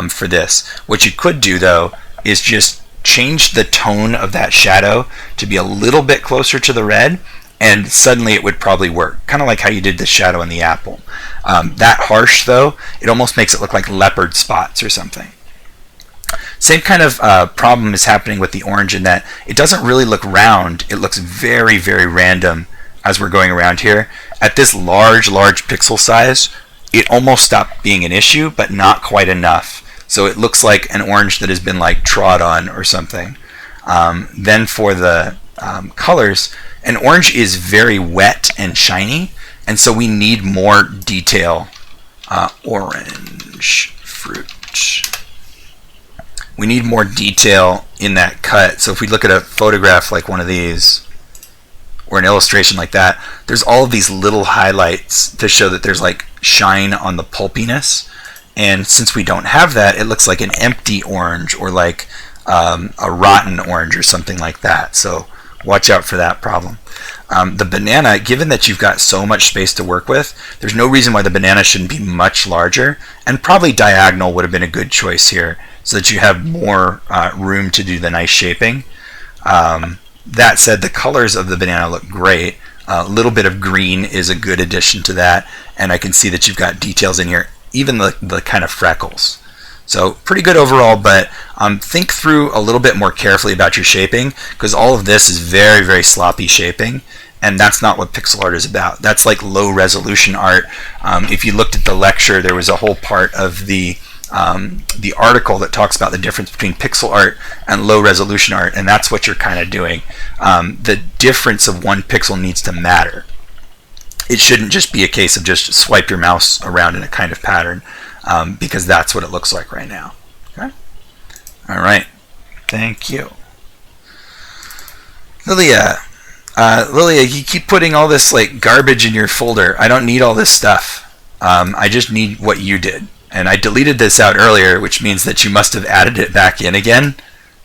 for this. What you could do though is just change the tone of that shadow to be a little bit closer to the red, and suddenly it would probably work. Kind of like how you did the shadow in the apple. That harsh, though, it almost makes it look like leopard spots or something. Same kind of problem is happening with the orange in that it doesn't really look round. It looks very, very random as we're going around here. At this large pixel size, it almost stopped being an issue, but not quite enough. So it looks like an orange that has been like trod on or something. Then for the colors, an orange is very wet and shiny, and so we need more detail. Orange fruit. We need more detail in that cut. So if we look at a photograph like one of these, or an illustration like that, there's all of these little highlights to show that there's like shine on the pulpiness. And since we don't have that, it looks like an empty orange, or like a rotten orange or something like that. So watch out for that problem. The banana, given that you've got so much space to work with, there's no reason why the banana shouldn't be much larger, and probably diagonal would have been a good choice here, so that you have more room to do the nice shaping. That said, the colors of the banana look great. A little bit of green is a good addition to that, and I can see that you've got details in here, even the kind of freckles. So pretty good overall, but think through a little bit more carefully about your shaping, because all of this is very, very sloppy shaping, and that's not what pixel art is about. That's like low resolution art. If you looked at the lecture, there was a whole part of the article that talks about the difference between pixel art and low resolution art, and that's what you're kind of doing. The difference of one pixel needs to matter. It shouldn't just be a case of just swipe your mouse around in a kind of pattern, because that's what it looks like right now. Okay? All right. Thank you. Lilia, you keep putting all this like garbage in your folder. I don't need all this stuff. I just need what you did. And I deleted this out earlier, which means that you must have added it back in again,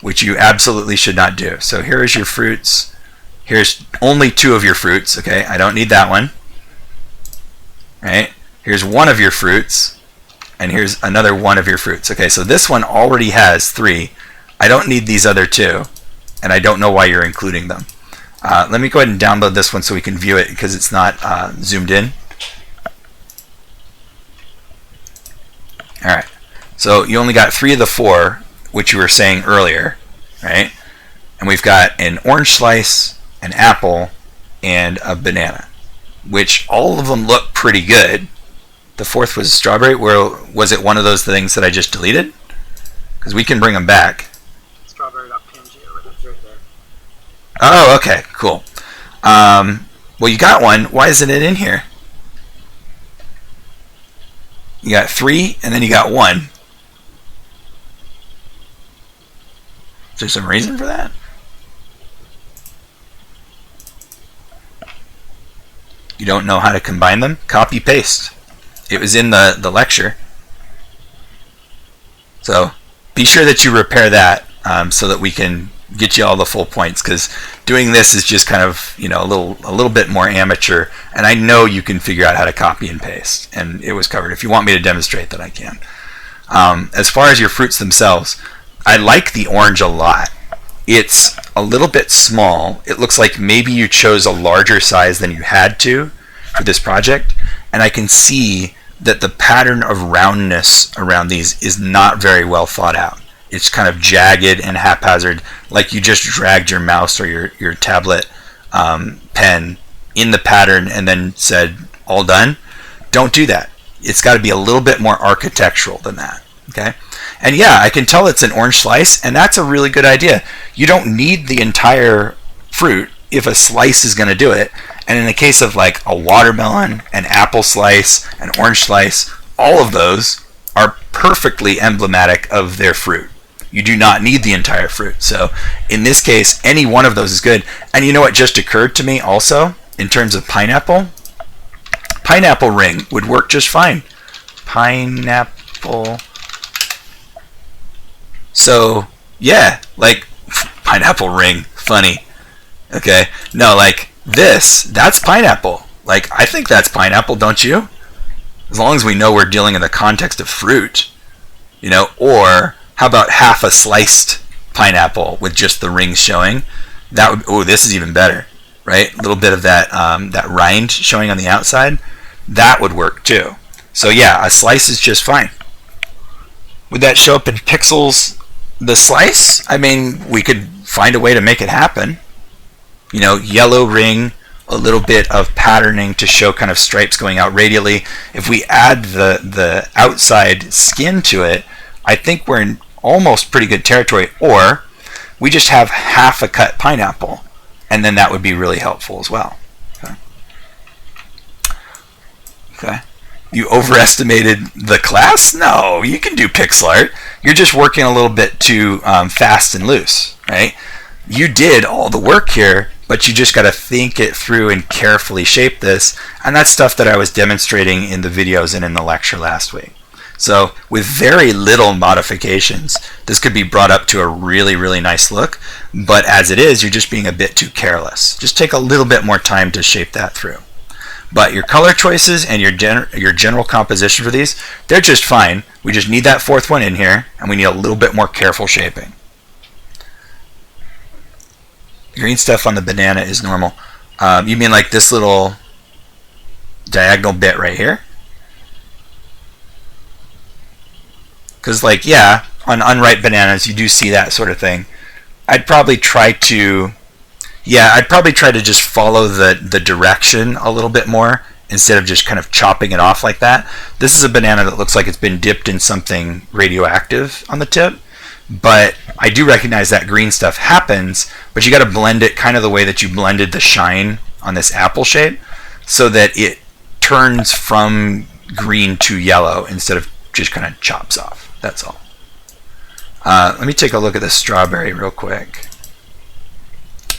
which you absolutely should not do. So here is your fruits. Here's only 2 of your fruits. Okay, I don't need that one. Right? Here's 1 of your fruits, and here's another 1 of your fruits. Okay, so this one already has 3. I don't need these other 2, and I don't know why you're including them. Let me go ahead and download this one so we can view it, because it's not zoomed in. Alright, so you only got 3 of the 4, which you were saying earlier, right? And we've got an orange slice, an apple, and a banana, which all of them look pretty good. The 4th was strawberry. Was it one of those things that I just deleted? Because we can bring them back. Strawberry got pinned here, but it's right there. Oh, okay, cool. Well, you got one. Why isn't it in here? You got 3, and then you got 1. Is there some reason for that? You don't know how to combine them? Copy paste. It was in the lecture. So be sure that you repair that so that we can get you all the full points, because doing this is just kind of, you know, a little bit more amateur, and I know you can figure out how to copy and paste, and it was covered. If you want me to demonstrate that, I can. As far as your fruits themselves, I like the orange a lot. It's a little bit small. It looks like maybe you chose a larger size than you had to for this project, and I can see that the pattern of roundness around these is not very well thought out. It's kind of jagged and haphazard, like you just dragged your mouse or your tablet pen in the pattern and then said, all done. Don't do that. It's got to be a little bit more architectural than that. Okay? And yeah, I can tell it's an orange slice, and that's a really good idea. You don't need the entire fruit if a slice is going to do it. And in the case of like a watermelon, an apple slice, an orange slice, all of those are perfectly emblematic of their fruit. You do not need the entire fruit. So in this case, any one of those is good. And you know what just occurred to me also in terms of pineapple? Pineapple ring would work just fine. Pineapple. So yeah, like pineapple ring, funny. Okay, no, like this, that's pineapple. Like I think that's pineapple, don't you? As long as we know we're dealing in the context of fruit, you know. Or how about half a sliced pineapple with just the rings showing? That would, oh, this is even better. right? A little bit of that that rind showing on the outside. That would work too. So yeah, a slice is just fine. Would that show up in pixels, the slice? I mean, we could find a way to make it happen. You know, yellow ring, a little bit of patterning to show kind of stripes going out radially. If we add the outside skin to it, I think we're in almost pretty good territory. Or we just have half a cut pineapple, and then that would be really helpful as well. Okay. You overestimated the class? No, you can do pixel art. You're just working a little bit too fast and loose, right? You did all the work here, but you just got to think it through and carefully shape this. And that's stuff that I was demonstrating in the videos and in the lecture last week. So with very little modifications, this could be brought up to a really, really nice look. But as it is, you're just being a bit too careless. Just take a little bit more time to shape that through. But your color choices and your general composition for these, they're just fine. We just need that fourth one in here, and we need a little bit more careful shaping. Green stuff on the banana is normal. You mean like this little diagonal bit right here? Because like, yeah, on unripe bananas, you do see that sort of thing. I'd probably try to just follow the direction a little bit more instead of just kind of chopping it off like that. This is a banana that looks like it's been dipped in something radioactive on the tip, but I do recognize that green stuff happens, but you got to blend it kind of the way that you blended the shine on this apple shape so that it turns from green to yellow instead of just kind of chops off. That's all. Let me take a look at the strawberry real quick.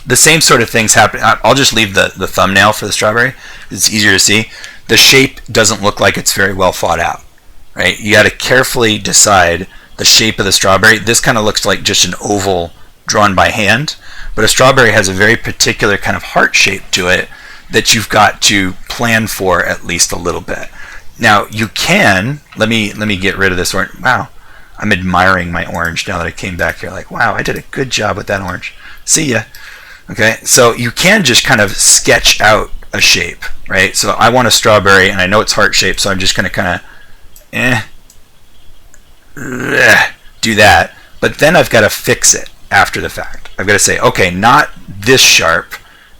The same sort of things happen. I'll just leave the thumbnail for the strawberry. It's easier to see. The shape doesn't look like it's very well thought out, right? You got to carefully decide the shape of the strawberry. This kind of looks like just an oval drawn by hand, but a strawberry has a very particular kind of heart shape to it that you've got to plan for at least a little bit. Now you can, let me get rid of this orange. Wow, I'm admiring my orange now that I came back here. Like, wow, I did a good job with that orange. See ya. Okay, so you can just kind of sketch out a shape, right? So I want a strawberry, and I know it's heart shaped, so I'm just going to kind of do that. But then I've got to fix it after the fact. I've got to say, okay, not this sharp,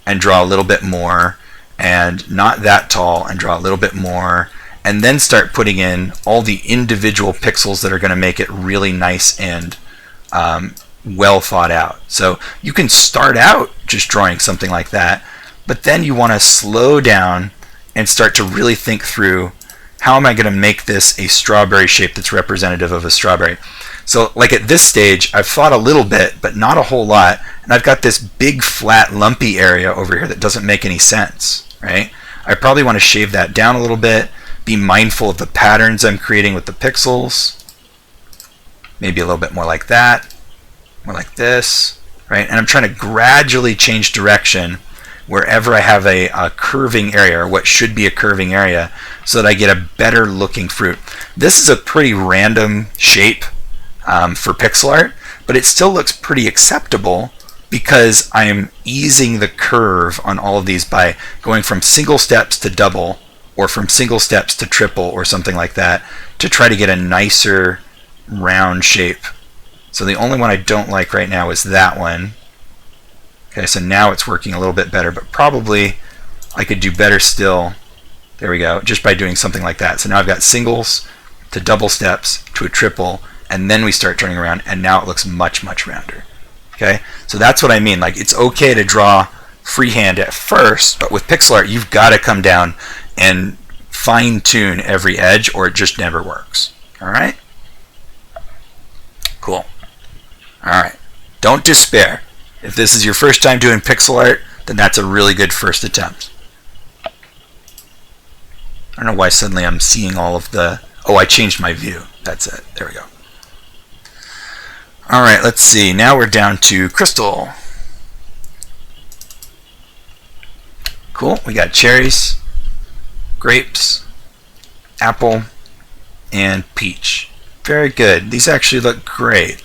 and draw a little bit more, and not that tall, and draw a little bit more, and then start putting in all the individual pixels that are going to make it really nice and well thought out. So you can start out just drawing something like that, but then you want to slow down and start to really think through, how am I going to make this a strawberry shape that's representative of a strawberry? So like at this stage, I've thought a little bit, but not a whole lot, and I've got this big flat lumpy area over here that doesn't make any sense, right? I probably want to shave that down a little bit, be mindful of the patterns I'm creating with the pixels, maybe a little bit more like that, more like this, right? And I'm trying to gradually change direction wherever I have a curving area, or what should be a curving area, so that I get a better looking fruit. This is a pretty random shape for pixel art, but it still looks pretty acceptable because I am easing the curve on all of these by going from single steps to double, or from single steps to triple, or something like that, to try to get a nicer round shape. So the only one I don't like right now is that one. Okay, so now it's working a little bit better, but probably I could do better still. There we go, just by doing something like that. So now I've got singles to double steps to a triple, and then we start turning around, and now it looks much, much rounder. Okay, so that's what I mean. Like, it's okay to draw freehand at first, but with pixel art, you've got to come down and fine tune every edge, or it just never works. All right? Cool. All right. Don't despair. If this is your first time doing pixel art, then that's a really good first attempt. I don't know why suddenly I'm seeing all of the... Oh, I changed my view. That's it. There we go. All right, let's see. Now we're down to crystal. Cool. We got cherries, grapes, apple, and peach. Very good. These actually look great.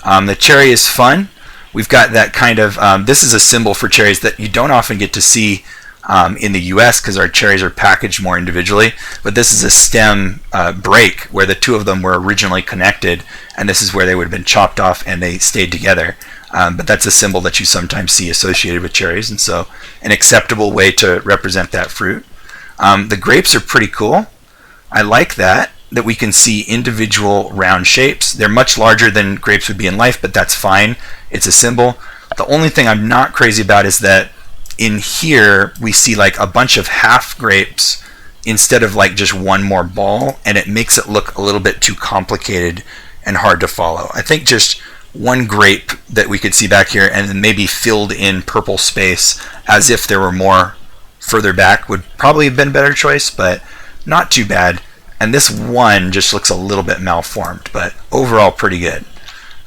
The cherry is fun. we've got that kind of, this is a symbol for cherries that you don't often get to see in the US because our cherries are packaged more individually, but this is a stem break where the two of them were originally connected, and this is where they would have been chopped off and they stayed together. But that's a symbol that you sometimes see associated with cherries, and so an acceptable way to represent that fruit. The grapes are pretty cool. I like that we can see individual round shapes. They're much larger than grapes would be in life, but that's fine. It's a symbol. The only thing I'm not crazy about is that in here we see like a bunch of half grapes instead of like just one more ball, and it makes it look a little bit too complicated and hard to follow. I think just one grape that we could see back here and then maybe filled in purple space as if there were more further back would probably have been a better choice, but not too bad. And this one just looks a little bit malformed, but overall pretty good.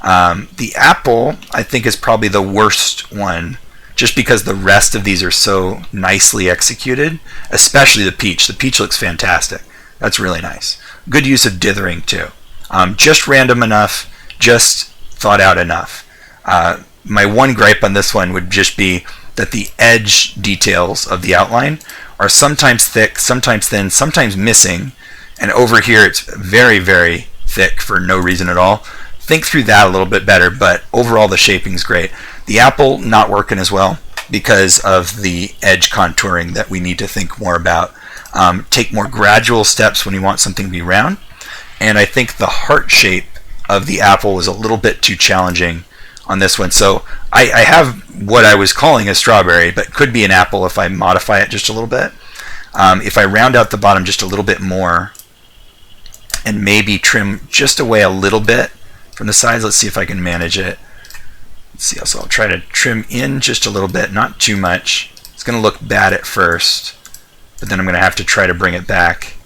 The apple, I think, is probably the worst one, just because the rest of these are so nicely executed, especially the peach. The peach looks fantastic. That's really nice. Good use of dithering, too. Just random enough, just thought out enough. My one gripe on this one would just be that the edge details of the outline are sometimes thick, sometimes thin, sometimes missing, and over here it's very, very thick for no reason at all. Think through that a little bit better, but overall the shaping's great. The apple not working as well because of the edge contouring that we need to think more about. Take more gradual steps when you want something to be round, and I think the heart shape of the apple was a little bit too challenging on this one. So I have what I was calling a strawberry, but could be an apple if I modify it just a little bit. If I round out the bottom just a little bit more and maybe trim just away a little bit from the sides, let's see if I can manage it. Let's see, so I'll try to trim in just a little bit, not too much. It's going to look bad at first, but then I'm going to have to try to bring it back.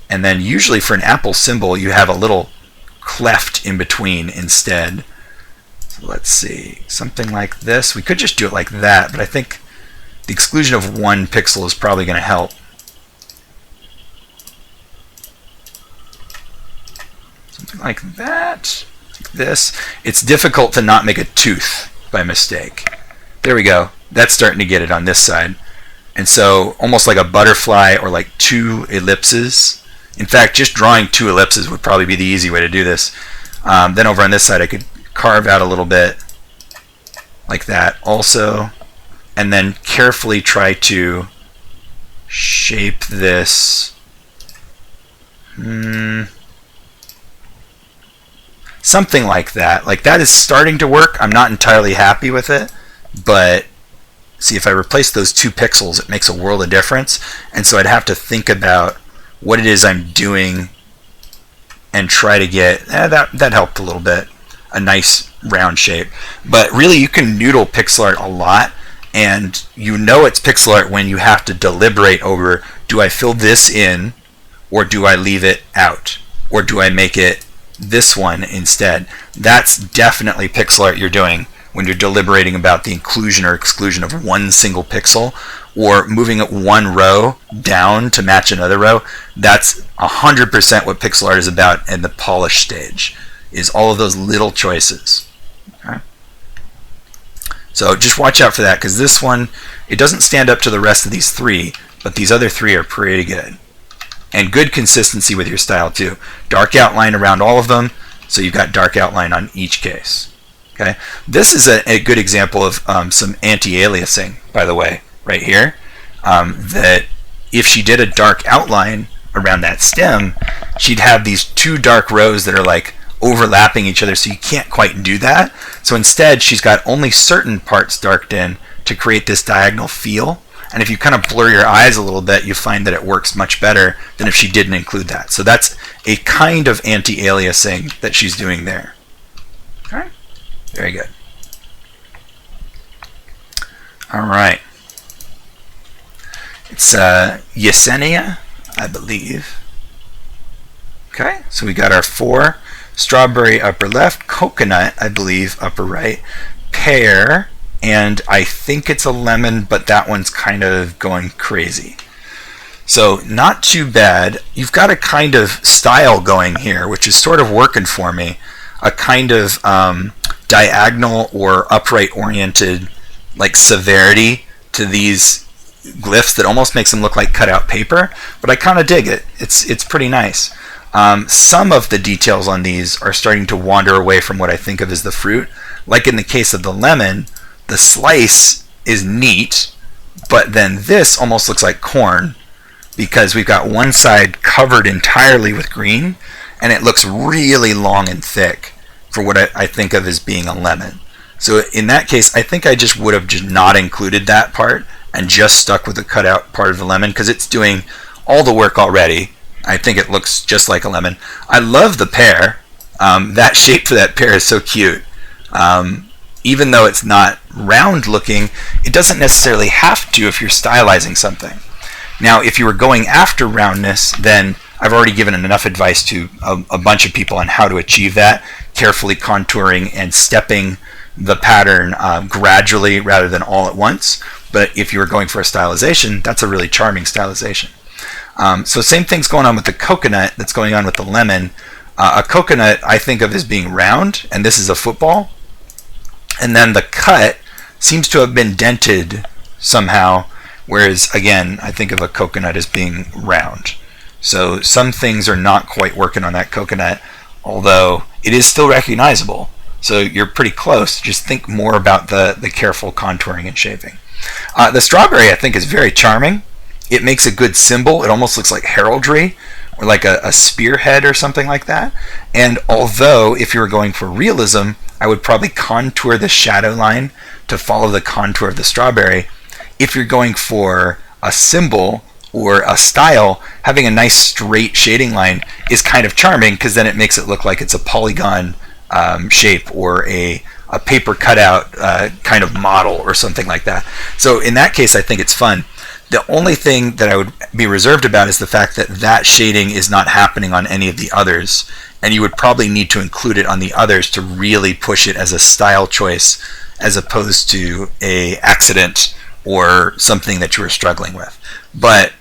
And then usually for an apple symbol, you have a little cleft in between instead. So let's see, something like this. We could just do it like that, but I think the exclusion of one pixel is probably going to help. Something like that, like this. It's difficult to not make a tooth by mistake. There we go. That's starting to get it on this side. And so almost like a butterfly or like two ellipses. In fact, just drawing two ellipses would probably be the easy way to do this. Then over on this side I could carve out a little bit like that also, and then carefully try to shape this something like that. Like that is starting to work. I'm not entirely happy with it, but see, if I replace those 2 pixels, it makes a world of difference. And so I'd have to think about what it is I'm doing and try to get that helped a little bit, a nice round shape. But really you can noodle pixel art a lot, and you know it's pixel art when you have to deliberate over, do I fill this in or do I leave it out, or do I make it this one instead? That's definitely pixel art you're doing when you're deliberating about the inclusion or exclusion of one single pixel, or moving it one row down to match another row. That's 100% what pixel art is about in the polish stage, is all of those little choices. Okay? So just watch out for that, because this one, it doesn't stand up to the rest of these 3, but these other 3 are pretty good. And good consistency with your style too. Dark outline around all of them, so you've got dark outline on each case. Okay, this is a good example of some anti-aliasing, by the way, right here. That if she did a dark outline around that stem, she'd have these 2 dark rows that are like overlapping each other, so you can't quite do that. So instead, she's got only certain parts darked in to create this diagonal feel. And if you kind of blur your eyes a little bit, you find that it works much better than if she didn't include that. So that's a kind of anti-aliasing that she's doing there. Okay. Very good. All right. It's Yesenia, I believe. Okay, so we got our 4. Strawberry upper left, coconut, I believe, upper right, pear, and I think it's a lemon, but that one's kind of going crazy. So not too bad. You've got a kind of style going here, which is sort of working for me. A kind of diagonal or upright oriented like severity to these glyphs that almost makes them look like cutout paper, but I kind of dig it. It's pretty nice. Some of the details on these are starting to wander away from what I think of as the fruit. Like in the case of the lemon, the slice is neat, but then this almost looks like corn because we've got one side covered entirely with green, and it looks really long and thick for what I think of as being a lemon. So in that case, I think I just would have just not included that part and just stuck with the cutout part of the lemon because it's doing all the work already. I think it looks just like a lemon. I love the pear. That shape for that pear is so cute. Even though it's not round looking, it doesn't necessarily have to if you're stylizing something. Now, if you were going after roundness, then I've already given enough advice to a bunch of people on how to achieve that, carefully contouring and stepping the pattern gradually rather than all at once. But if you were going for a stylization, that's a really charming stylization. So same thing's going on with the coconut that's going on with the lemon. A coconut I think of as being round, and this is a football. And then the cut seems to have been dented somehow, whereas again, I think of a coconut as being round. So some things are not quite working on that coconut, although it is still recognizable. So you're pretty close. Just think more about the careful contouring and shaping. The strawberry I think is very charming. It makes a good symbol. It almost looks like heraldry or like a spearhead or something like that. And although if you were going for realism, I would probably contour the shadow line to follow the contour of the strawberry. If you're going for a symbol or a style, having a nice straight shading line is kind of charming because then it makes it look like it's a polygon shape or a paper cutout kind of model or something like that. So in that case, I think it's fun. The only thing that I would be reserved about is the fact that that shading is not happening on any of the others, and you would probably need to include it on the others to really push it as a style choice as opposed to a accident or something that you were struggling with. But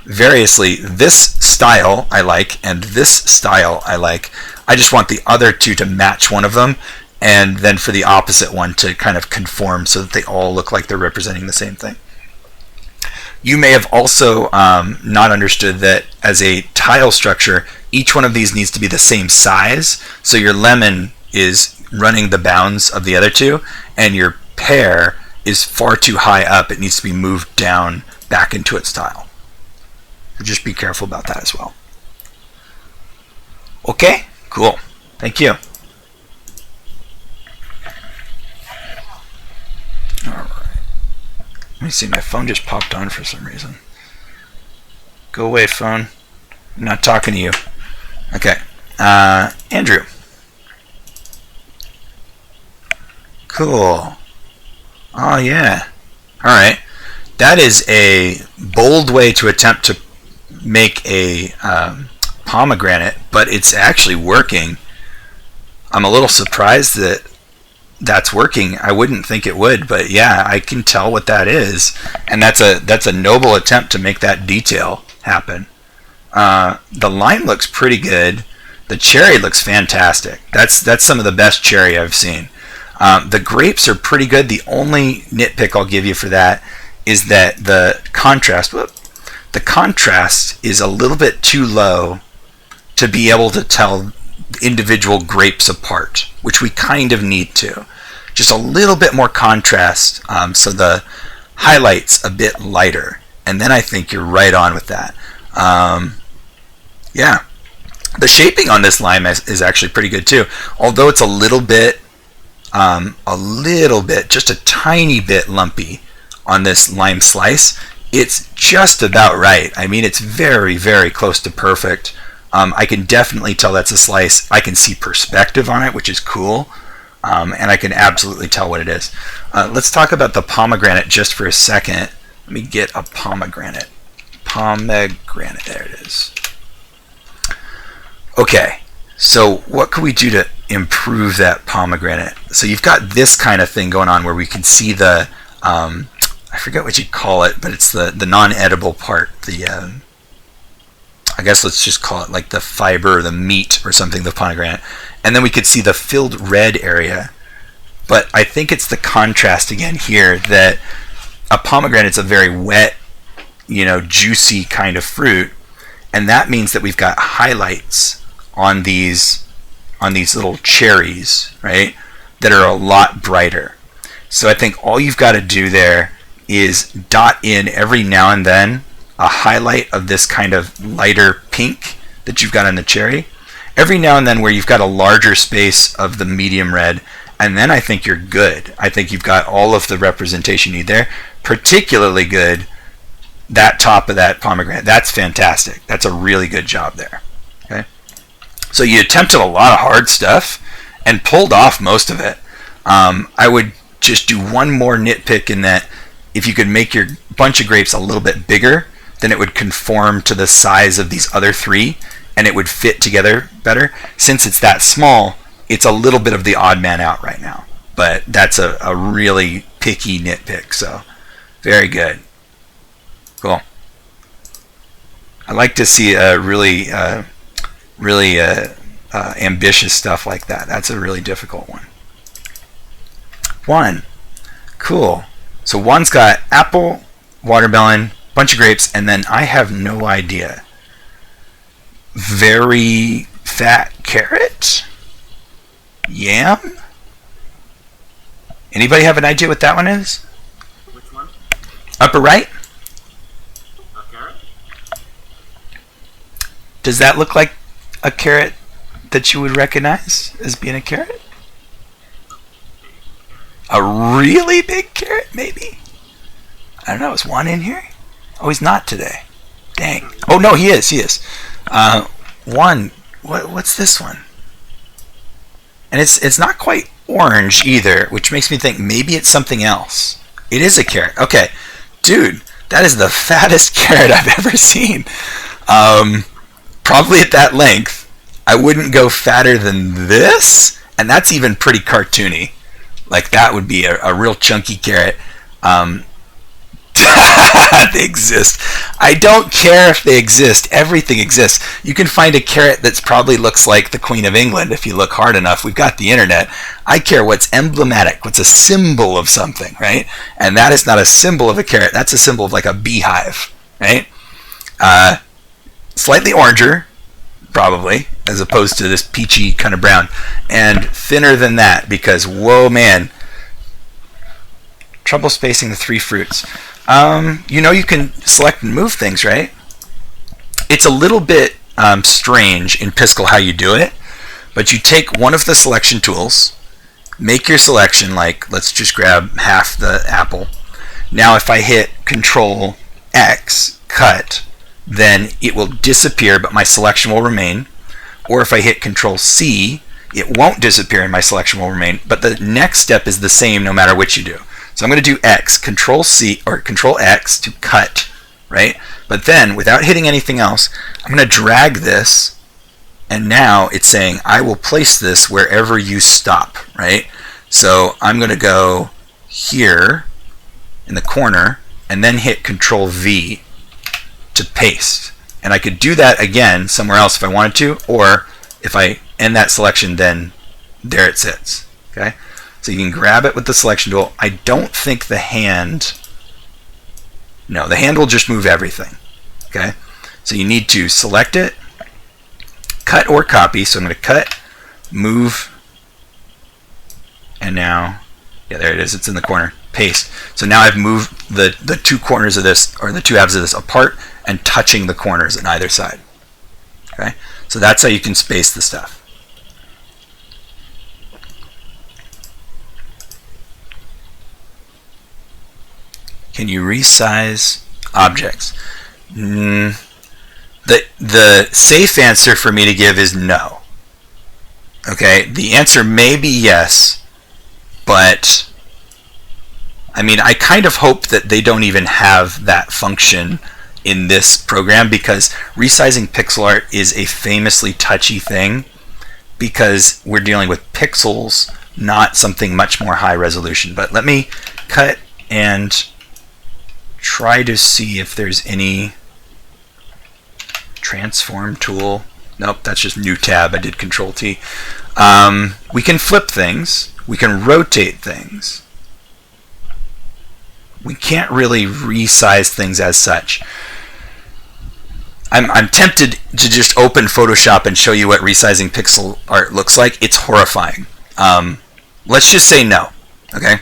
variously, this style I like and this style I like. I just want the other two to match one of them, and then for the opposite one to kind of conform so that they all look like they're representing the same thing. You may have also not understood that as a tile structure, each one of these needs to be the same size. So your lemon is running the bounds of the other two, and your pear is far too high up. It needs to be moved down back into its tile. So just be careful about that as well. Okay, cool. Thank you. All right. Let me see, my phone just popped on for some reason. Go away, phone. I'm not talking to you. Okay. Andrew. Cool. Oh, yeah. Alright. That is a bold way to attempt to make a pomegranate, but it's actually working. I'm a little surprised that that's working. I wouldn't think it would, but yeah, I can tell what that is, and that's a noble attempt to make that detail happen. The lime looks pretty good. The cherry looks fantastic. That's some of the best cherry I've seen. The grapes are pretty good. The only nitpick I'll give you for that is that the contrast is a little bit too low to be able to tell individual grapes apart, which we kind of need to. Just a little bit more contrast, so the highlight's a bit lighter, and then I think you're right on with that. Yeah, the shaping on this lime is actually pretty good too, although it's a little bit, just a tiny bit lumpy on this lime slice. It's just about right. I mean, it's very, very close to perfect. I can definitely tell that's a slice. I can see perspective on it, which is cool, and I can absolutely tell what it is. Let's talk about the pomegranate just for a second. Let me get a pomegranate. Pomegranate, there it is. Okay, so what can we do to improve that pomegranate? So you've got this kind of thing going on where we can see the, I forget what you call it, but it's the non-edible part, the I guess let's just call it like the fiber or the meat or something, the pomegranate. And then we could see the filled red area. but I think it's the contrast again here that a pomegranate's a very wet, juicy kind of fruit, and that means that we've got highlights on these little cherries, right, that are a lot brighter. So I think all you've got to do there is dot in every now and then a highlight of this kind of lighter pink that you've got on the cherry, every now and then where you've got a larger space of the medium red, and then I think you're good. I think you've got all of the representation you need there. Particularly good, that top of that pomegranate. That's fantastic. That's a really good job there. Okay, so you attempted a lot of hard stuff and pulled off most of it. I would just do one more nitpick in that if you could make your bunch of grapes a little bit bigger, then it would conform to the size of these other three and it would fit together better. Since it's that small, it's a little bit of the odd man out right now. But that's a really picky nitpick, so very good. Cool. I like to see really ambitious stuff like that. That's a really difficult one. One. Cool. So one's got apple, watermelon, bunch of grapes, and then I have no idea. Very fat carrot? Yam? Anybody have an idea what that one is? Which one? Upper right? A carrot? Does that look like a carrot that you would recognize as being a carrot? A really big carrot, maybe? I don't know. Is Juan in here? Oh, he's not today. Dang. Oh, no, he is. Juan, what's this one? And it's not quite orange either, which makes me think maybe it's something else. It is a carrot. Okay. Dude, that is the fattest carrot I've ever seen. Probably at that length. I wouldn't go fatter than this, and that's even pretty cartoony. Like, that would be a real chunky carrot. They exist. I don't care if they exist. Everything exists. You can find a carrot that probably looks like the Queen of England if you look hard enough. We've got the internet. I care what's emblematic, what's a symbol of something, right? And that is not a symbol of a carrot. That's a symbol of like a beehive, right? Slightly oranger, probably, as opposed to this peachy kind of brown, and thinner than that because, whoa, man, trouble spacing the three fruits. You can select and move things, right? It's a little bit strange in Piskel how you do it, but you take one of the selection tools, make your selection, like, let's just grab half the apple. Now if I hit Control X, cut, then it will disappear, but my selection will remain. Or if I hit Control C, it won't disappear and my selection will remain, but the next step is the same no matter which you do. So I'm going to do X, Control C, or Control X to cut, right? But then, without hitting anything else, I'm going to drag this, and now it's saying, I will place this wherever you stop, right? So I'm going to go here in the corner, and then hit Control V to paste. And I could do that again somewhere else if I wanted to, or if I end that selection, then there it sits, okay? So you can grab it with the selection tool. I don't think the hand... No, the hand will just move everything. Okay? So you need to select it, cut or copy. So I'm going to cut, move, and now... Yeah, there it is. It's in the corner. Paste. So now I've moved the two corners of this, or the two halves of this apart and touching the corners on either side. Okay? So that's how you can space the stuff. Can you resize objects? The safe answer for me to give is no. Okay, the answer may be yes, but I mean, I kind of hope that they don't even have that function in this program, because resizing pixel art is a famously touchy thing because we're dealing with pixels, not something much more high resolution. But let me cut and try to see if there's any transform tool. Nope, that's just new tab. I did Control T. We can flip things. We can rotate things. We can't really resize things as such. I'm tempted to just open Photoshop and show you what resizing pixel art looks like. It's horrifying. Let's just say no. Okay.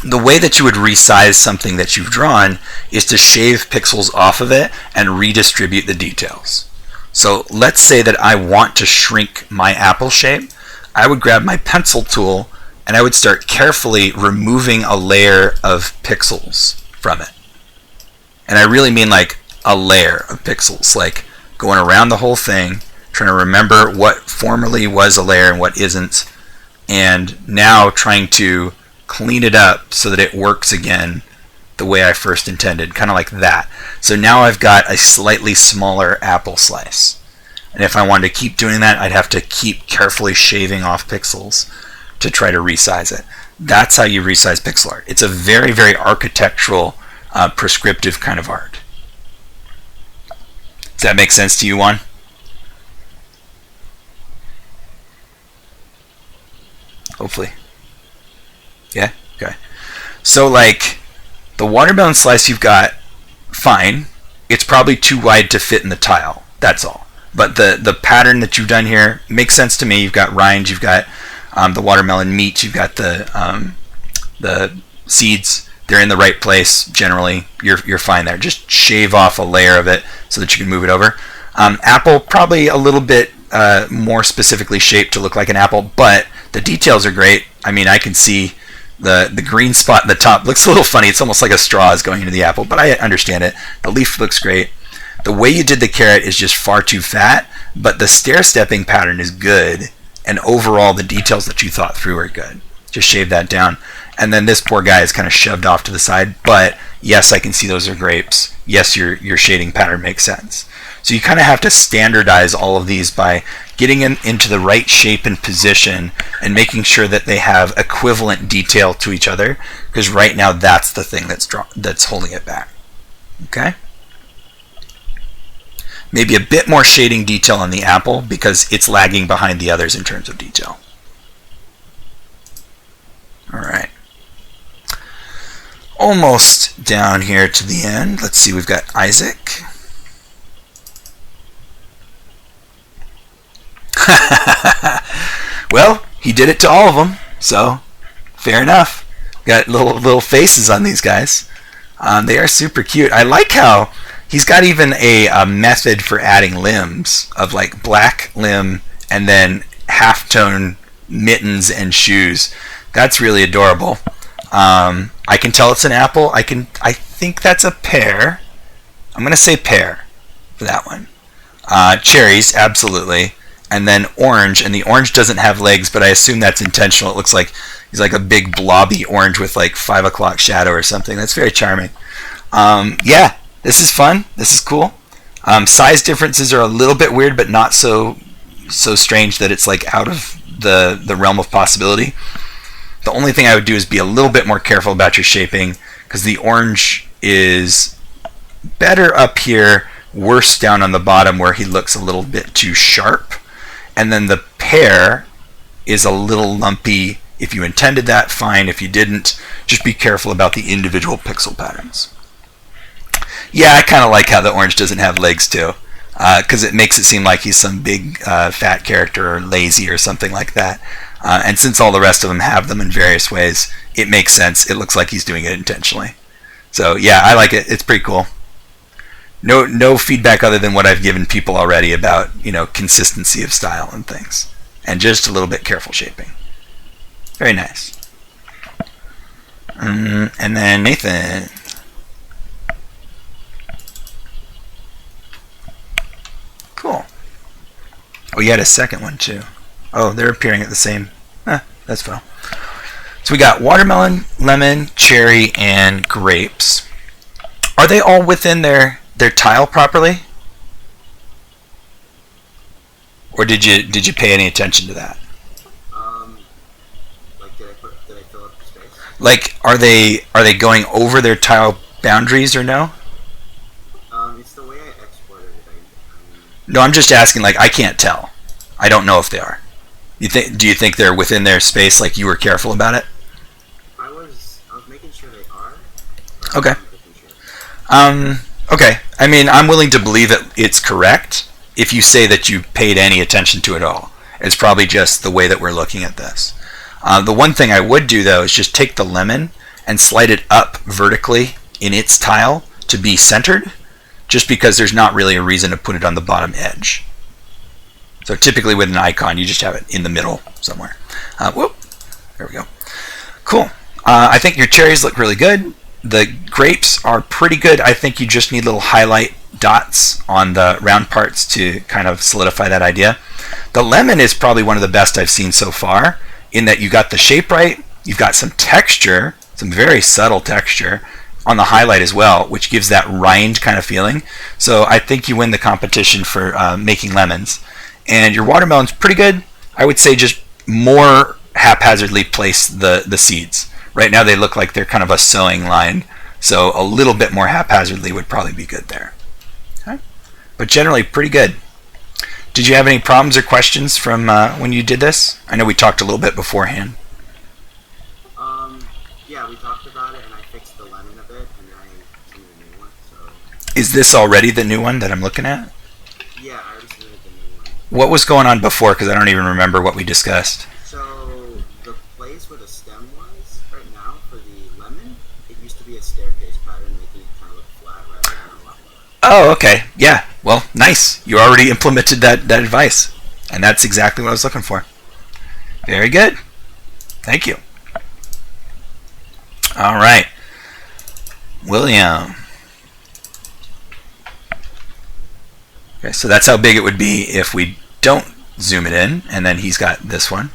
The way that you would resize something that you've drawn is to shave pixels off of it and redistribute the details. So let's say that I want to shrink my apple shape. I would grab my pencil tool and I would start carefully removing a layer of pixels from it. And I really mean like a layer of pixels, like going around the whole thing, trying to remember what formerly was a layer and what isn't, and now trying to clean it up so that it works again the way I first intended, kind of like that. So now I've got a slightly smaller apple slice. And if I wanted to keep doing that, I'd have to keep carefully shaving off pixels to try to resize it. That's how you resize pixel art. It's a very, very architectural, prescriptive kind of art. Does that make sense to you, Juan? Hopefully. Yeah? Okay. So, like, the watermelon slice you've got, fine. It's probably too wide to fit in the tile. That's all. But the pattern that you've done here makes sense to me. You've got rinds, you've got the watermelon meat, you've got the seeds. They're in the right place generally. You're fine there. Just shave off a layer of it so that you can move it over. Apple, probably a little bit more specifically shaped to look like an apple, but the details are great. I mean, I can see the green spot in the top. Looks a little funny. It's almost like a straw is going into the apple, but I understand it. The leaf looks great. The way you did the carrot is just far too fat, but the stair-stepping pattern is good, and overall the details that you thought through are good. Just shave that down. And then this poor guy is kind of shoved off to the side, but yes, I can see those are grapes. Yes, your shading pattern makes sense. So you kind of have to standardize all of these by getting into the right shape and position and making sure that they have equivalent detail to each other, because right now that's the thing that's holding it back. Okay? Maybe a bit more shading detail on the apple because it's lagging behind the others in terms of detail. All right. Almost down here to the end. Let's see, we've got Isaac. Well, he did it to all of them, so fair enough. Got little faces on these guys. They are super cute. I like how he's got even a method for adding limbs of like black limb and then halftone mittens and shoes. That's really adorable. I can tell it's an apple. I think that's a pear. I'm gonna say pear for that one. Cherries, absolutely. And then orange, and the orange doesn't have legs, but I assume that's intentional. It looks like he's like a big blobby orange with like 5 o'clock shadow or something. That's very charming. Yeah, this is fun. This is cool. Size differences are a little bit weird, but not so strange that it's like out of the realm of possibility. The only thing I would do is be a little bit more careful about your shaping, because the orange is better up here, worse down on the bottom where he looks a little bit too sharp. And then the pear is a little lumpy. If you intended that, fine. If you didn't, just be careful about the individual pixel patterns. Yeah, I kind of like how the orange doesn't have legs too, because it makes it seem like he's some big fat character or lazy or something like that. And since all the rest of them have them in various ways, it makes sense. It looks like he's doing it intentionally. So yeah, I like it. It's pretty cool. No feedback other than what I've given people already about, consistency of style and things. And just a little bit careful shaping. Very nice. And then Nathan. Cool. Oh, you had a second one too. Oh, they're appearing at the same. That's fine. So we got watermelon, lemon, cherry, and grapes. Are they all within their tile properly? Or did you pay any attention to that? Like did I fill up the space? Like, are they going over their tile boundaries or no? It's the way I exported it. No, I'm just asking. Like, I can't tell. I don't know if they are. Do you think they're within their space? Like you were careful about it? I was making sure they are. Okay. I'm making sure. Okay. I mean, I'm willing to believe that it's correct if you say that you paid any attention to it all. It's probably just the way that we're looking at this. The one thing I would do though is just take the lemon and slide it up vertically in its tile to be centered, just because there's not really a reason to put it on the bottom edge. So typically with an icon, you just have it in the middle somewhere. Whoop, there we go. Cool. I think your cherries look really good. The grapes are pretty good. I think you just need little highlight dots on the round parts to kind of solidify that idea. The lemon is probably one of the best I've seen so far, in that you got the shape right, you've got some texture, some very subtle texture on the highlight as well, which gives that rind kind of feeling. So I think you win the competition for making lemons. And your watermelon's pretty good. I would say just more haphazardly place the seeds. Right now they look like they're kind of a sowing line, so a little bit more haphazardly would probably be good there. Okay. But generally pretty good. Did you have any problems or questions from when you did this? I know we talked a little bit beforehand. Yeah, we talked about it, and I fixed the lemon a bit, and then I submitted a new one. So Is this already the new one that I'm looking at? yeah, I already submitted the new one. What was going on before? Because I don't even remember what we discussed. So the place where the stem was right now for the lemon, it used to be a staircase pattern, making it kind of look flat rather than a lot more. Oh, okay. Yeah. Well, nice. You already implemented that advice. And that's exactly what I was looking for. Very good. Thank you. All right. William. Okay, so that's how big it would be if we don't zoom it in. And then he's got this one.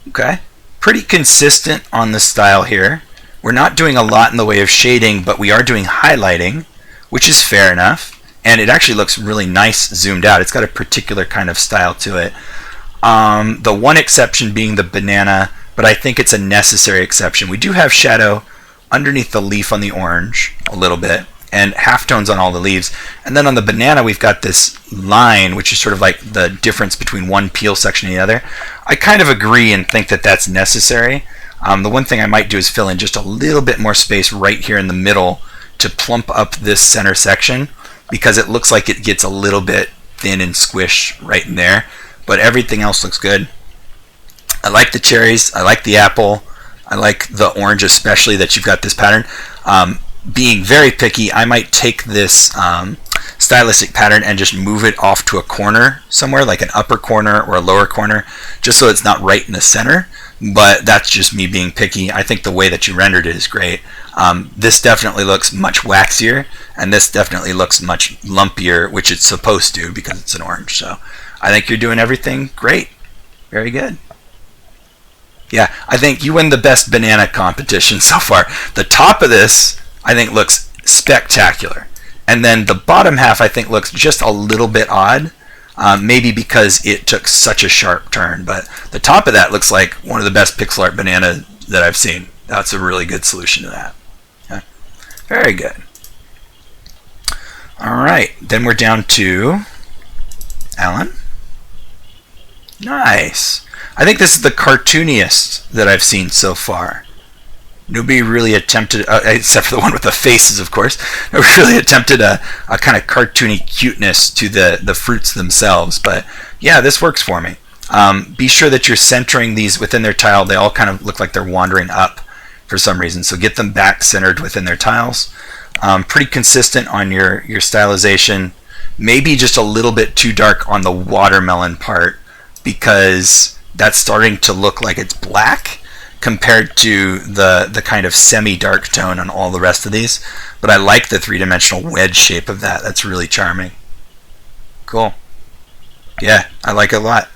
Okay. Pretty consistent on the style here. We're not doing a lot in the way of shading, but we are doing highlighting, which is fair enough. And it actually looks really nice zoomed out. It's got a particular kind of style to it. The one exception being the banana, but I think it's a necessary exception. We do have shadow underneath the leaf on the orange a little bit, and halftones on all the leaves. And then on the banana, we've got this line, which is sort of like the difference between one peel section and the other. I kind of agree and think that that's necessary. The one thing I might do is fill in just a little bit more space right here in the middle to plump up this center section, because it looks like it gets a little bit thin and squished right in there. But everything else looks good. I like the cherries. I like the apple. I like the orange, especially that you've got this pattern. Being very picky, I might take this stylistic pattern and just move it off to a corner somewhere, like an upper corner or a lower corner, just so it's not right in the center. But that's just me being picky. I think the way that you rendered it is great. This definitely looks much waxier, and this definitely looks much lumpier, which it's supposed to because it's an orange. So I think you're doing everything great. Very good. Yeah, I think you win the best banana competition so far. The top of this, I think, looks spectacular. And then the bottom half, I think, looks just a little bit odd. Maybe because it took such a sharp turn. But the top of that looks like one of the best pixel art banana that I've seen. That's a really good solution to that. Okay. Very good. All right, then we're down to Alan. Nice. I think this is the cartooniest that I've seen so far. Nobody really attempted, except for the one with the faces, of course, nobody really attempted a kind of cartoony cuteness to the fruits themselves. But yeah, this works for me. Be sure that you're centering these within their tile. They all kind of look like they're wandering up for some reason. So get them back centered within their tiles. Pretty consistent on your stylization. Maybe just a little bit too dark on the watermelon part, because that's starting to look like it's black compared to the kind of semi-dark tone on all the rest of these. But I like the three-dimensional wedge shape of that. That's really charming. Cool. Yeah, I like it a lot.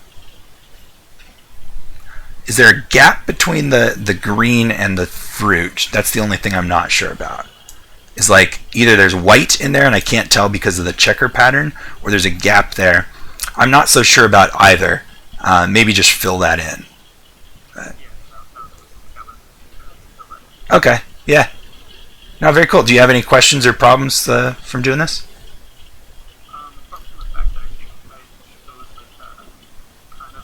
Is there a gap between the green and the fruit? That's the only thing I'm not sure about. Is like either there's white in there and I can't tell because of the checker pattern, or there's a gap there. I'm not so sure about either. Maybe just fill that in. But. Okay, yeah. No, very cool. Do you have any questions or problems from doing this? Apart from the fact that I think I chose like kind of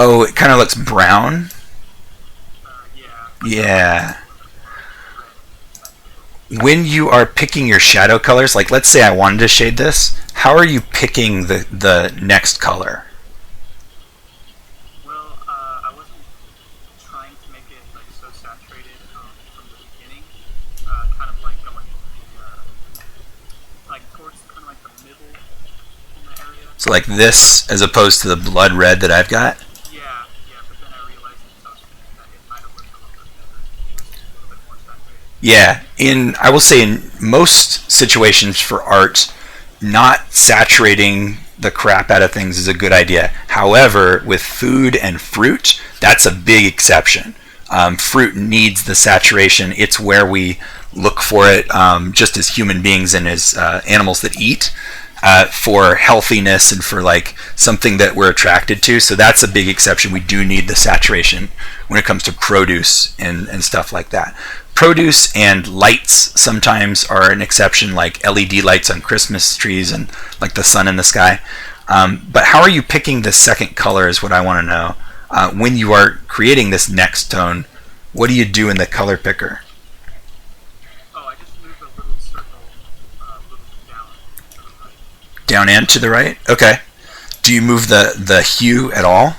Oh, it kind of looks brown. Yeah. Yeah. When you are picking your shadow colors, like let's say I wanted to shade this, how are you picking the next color? Well, I wasn't trying to make it like so saturated from the beginning. Kind of like going like towards kind of like the middle in the area. So like this as opposed to the blood red that I've got? Yeah, but then I realized that it might have looked a little bit better. Just a little bit more saturated. Yeah, I will say in most situations for art, not saturating the crap out of things is a good idea. However, with food and fruit, that's a big exception. Fruit needs the saturation. It's where we look for it, just as human beings and as animals that eat, for healthiness and for like something that we're attracted to. So that's a big exception. We do need the saturation when it comes to produce and stuff like that. Produce and lights sometimes are an exception, like LED lights on Christmas trees and like the sun in the sky. But how are you picking the second color is what I want to know. When you are creating this next tone, what do you do in the color picker? Oh, I just moved a little circle, little down to the right. Down and to the right? Okay. Do you move the hue at all?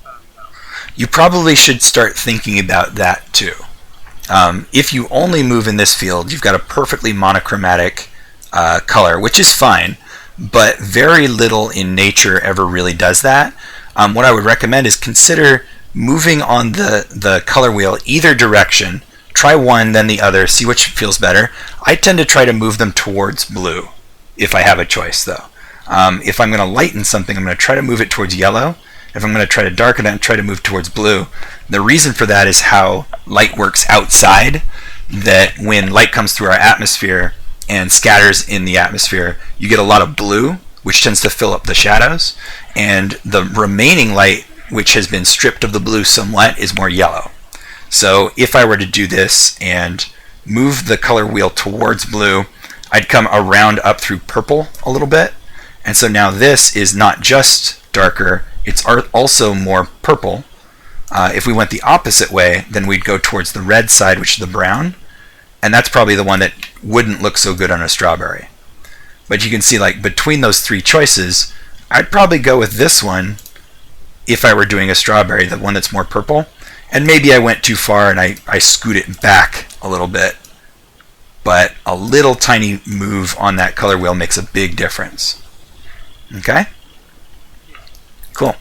No. You probably should start thinking about that too. If you only move in this field, you've got a perfectly monochromatic color, which is fine, but very little in nature ever really does that. What I would recommend is consider moving on the color wheel either direction. Try one, then the other, see which feels better. I tend to try to move them towards blue if I have a choice, though. If I'm going to lighten something, I'm going to try to move it towards yellow. If I'm going to try to darken it, try to move towards blue. The reason for that is how light works outside, that when light comes through our atmosphere and scatters in the atmosphere, you get a lot of blue, which tends to fill up the shadows, and the remaining light, which has been stripped of the blue somewhat, is more yellow. So if I were to do this and move the color wheel towards blue, I'd come around up through purple a little bit, and so now this is not just darker, it's also more purple. If we went the opposite way, then we'd go towards the red side, which is the brown, and that's probably the one that wouldn't look so good on a strawberry. But you can see, like, between those three choices, I'd probably go with this one if I were doing a strawberry, the one that's more purple. And maybe I went too far and I scoot it back a little bit. But a little tiny move on that color wheel makes a big difference. Okay? Cool.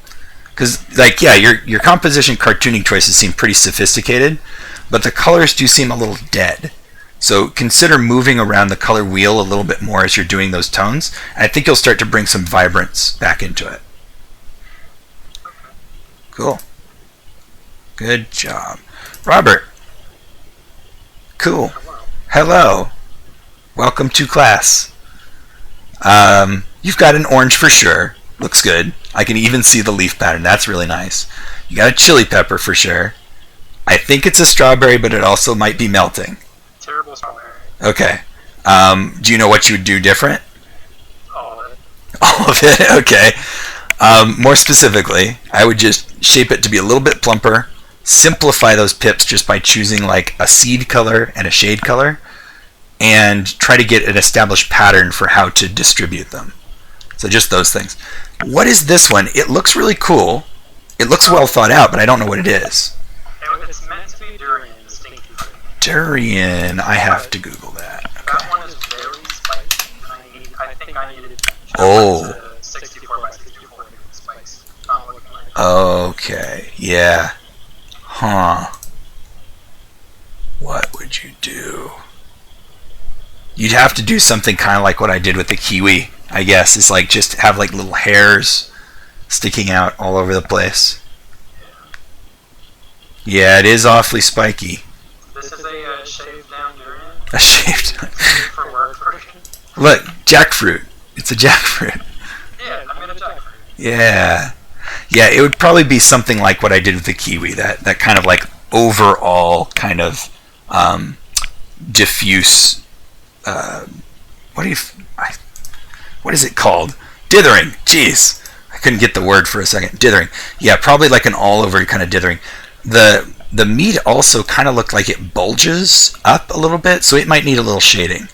Because, like, yeah, your composition cartooning choices seem pretty sophisticated, but the colors do seem a little dead. So consider moving around the color wheel a little bit more as you're doing those tones, and I think you'll start to bring some vibrance back into it. Cool. Good job. Robert. Cool. Hello. Welcome to class. You've got an orange for sure. Looks good. I can even see the leaf pattern. That's really nice. You got a chili pepper for sure. I think it's a strawberry, but it also might be melting. Terrible strawberry. Okay. Do you know what you would do different? All of it. All of it? Okay. More specifically, I would just shape it to be a little bit plumper, simplify those pips just by choosing like a seed color and a shade color, and try to get an established pattern for how to distribute them. So just those things. What is this one? It looks really cool. It looks well thought out, but I don't know what it is. It's meant to be durian, stinky Durian. I have to Google that. Okay. That one is very spicy. I think I needed Oh. 64 by 64 spice. Not looking like Okay. Yeah. Huh. What would you do? You'd have to do something kind of like what I did with the kiwi, I guess. It's like just have like little hairs sticking out all over the place. Yeah, it is awfully spiky. This is a shaved down durian. A shaved. For work version. Look, jackfruit. It's a jackfruit. Yeah, I made a jackfruit. Yeah. Yeah, it would probably be something like what I did with the kiwi. That kind of like overall kind of diffuse. What is it called? Dithering. Jeez, I couldn't get the word for a second. Dithering. Yeah, probably like an all over kind of dithering. The meat also kind of looked like it bulges up a little bit, so it might need a little shading.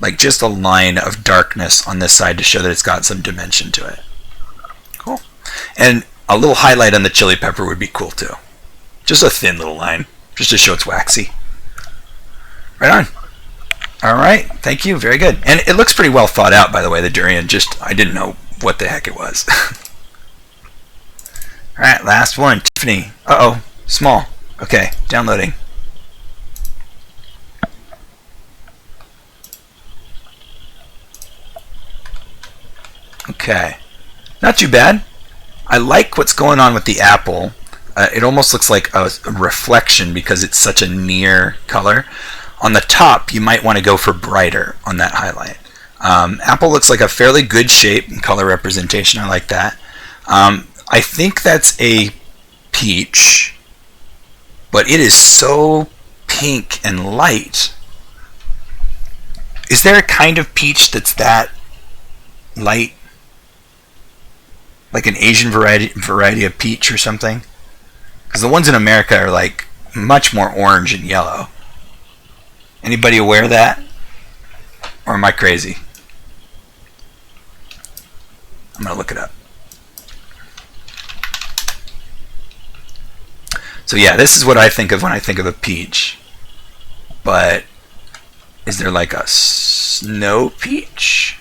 Like just a line of darkness on this side to show that it's got some dimension to it. Cool. And a little highlight on the chili pepper would be cool too. Just a thin little line, just to show it's waxy. Right on. All right, thank you, very good. And it looks pretty well thought out, by the way, the durian, just I didn't know what the heck it was. All right, last one, Tiffany. Uh-oh, small. Okay, downloading. Okay, not too bad. I like what's going on with the apple. It almost looks like a reflection because it's such a near color. On the top, you might want to go for brighter on that highlight. Apple looks like a fairly good shape and color representation. I like that. I think that's a peach, but it is so pink and light. Is there a kind of peach that's that light? Like an Asian variety of peach or something? Because the ones in America are like much more orange and yellow. Anybody aware of that? Or am I crazy? I'm going to look it up. So yeah, this is what I think of when I think of a peach. But is there like a snow peach?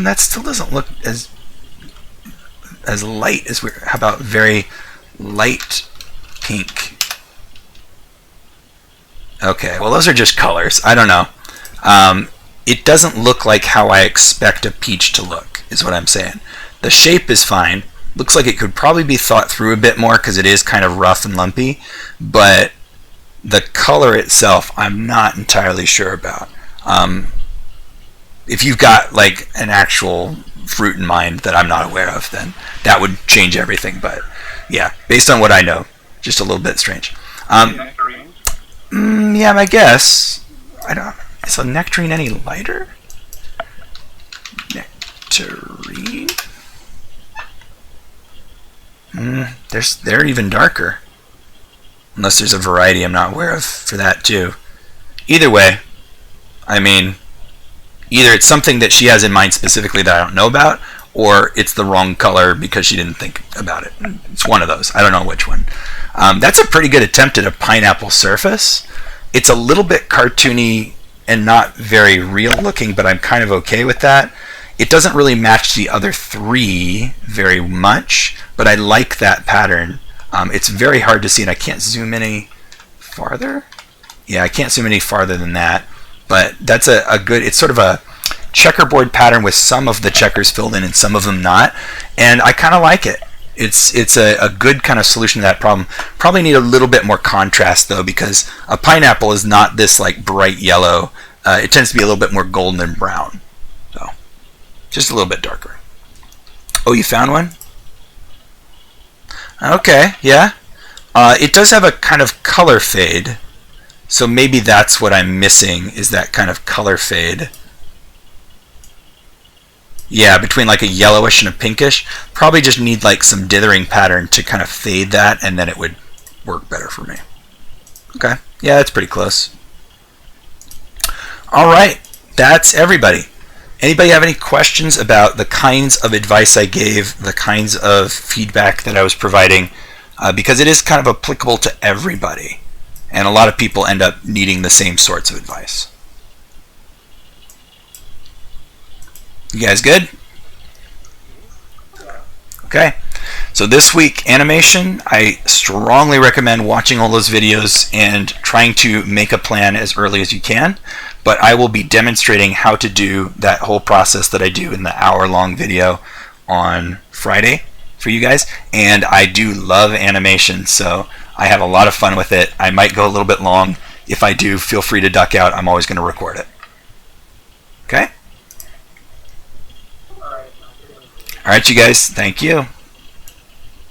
That still doesn't look as light as we're. How about very light pink? Okay, well those are just colors. I don't know. It doesn't look like how I expect a peach to look, is what I'm saying. The shape is fine. Looks like it could probably be thought through a bit more because it is kind of rough and lumpy, but the color itself I'm not entirely sure about. If you've got like an actual fruit in mind that I'm not aware of, then that would change everything. But yeah, based on what I know, just a little bit strange. Yeah, I guess. I don't. Is a nectarine any lighter? Nectarine. They're even darker. Unless there's a variety I'm not aware of for that too. Either way, I mean, either it's something that she has in mind specifically that I don't know about, or it's the wrong color because she didn't think about it. It's one of those. I don't know which one. That's a pretty good attempt at a pineapple surface. It's a little bit cartoony and not very real looking, but I'm kind of okay with that. It doesn't really match the other three very much, but I like that pattern. It's very hard to see, and I can't zoom any farther. Yeah, I can't zoom any farther than that, but that's a good, it's sort of a checkerboard pattern with some of the checkers filled in and some of them not, and I kind of like it. It's a good kind of solution to that problem. Probably need a little bit more contrast though, because a pineapple is not this like bright yellow. It tends to be a little bit more golden and brown. So just a little bit darker. Oh, you found one? Okay, yeah. It does have a kind of color fade, so maybe that's what I'm missing, is that kind of color fade. Yeah, between like a yellowish and a pinkish. Probably just need like some dithering pattern to kind of fade that, and then it would work better for me. Okay, yeah, that's pretty close. All right, that's everybody. Anybody have any questions about the kinds of advice I gave, the kinds of feedback that I was providing? Because it is kind of applicable to everybody, and a lot of people end up needing the same sorts of advice. You guys good? Okay. So this week, animation, I strongly recommend watching all those videos and trying to make a plan as early as you can. But I will be demonstrating how to do that whole process that I do in the hour-long video on Friday for you guys. And I do love animation, so I have a lot of fun with it. I might go a little bit long. If I do, feel free to duck out. I'm always going to record it. Okay? All right, you guys. Thank you.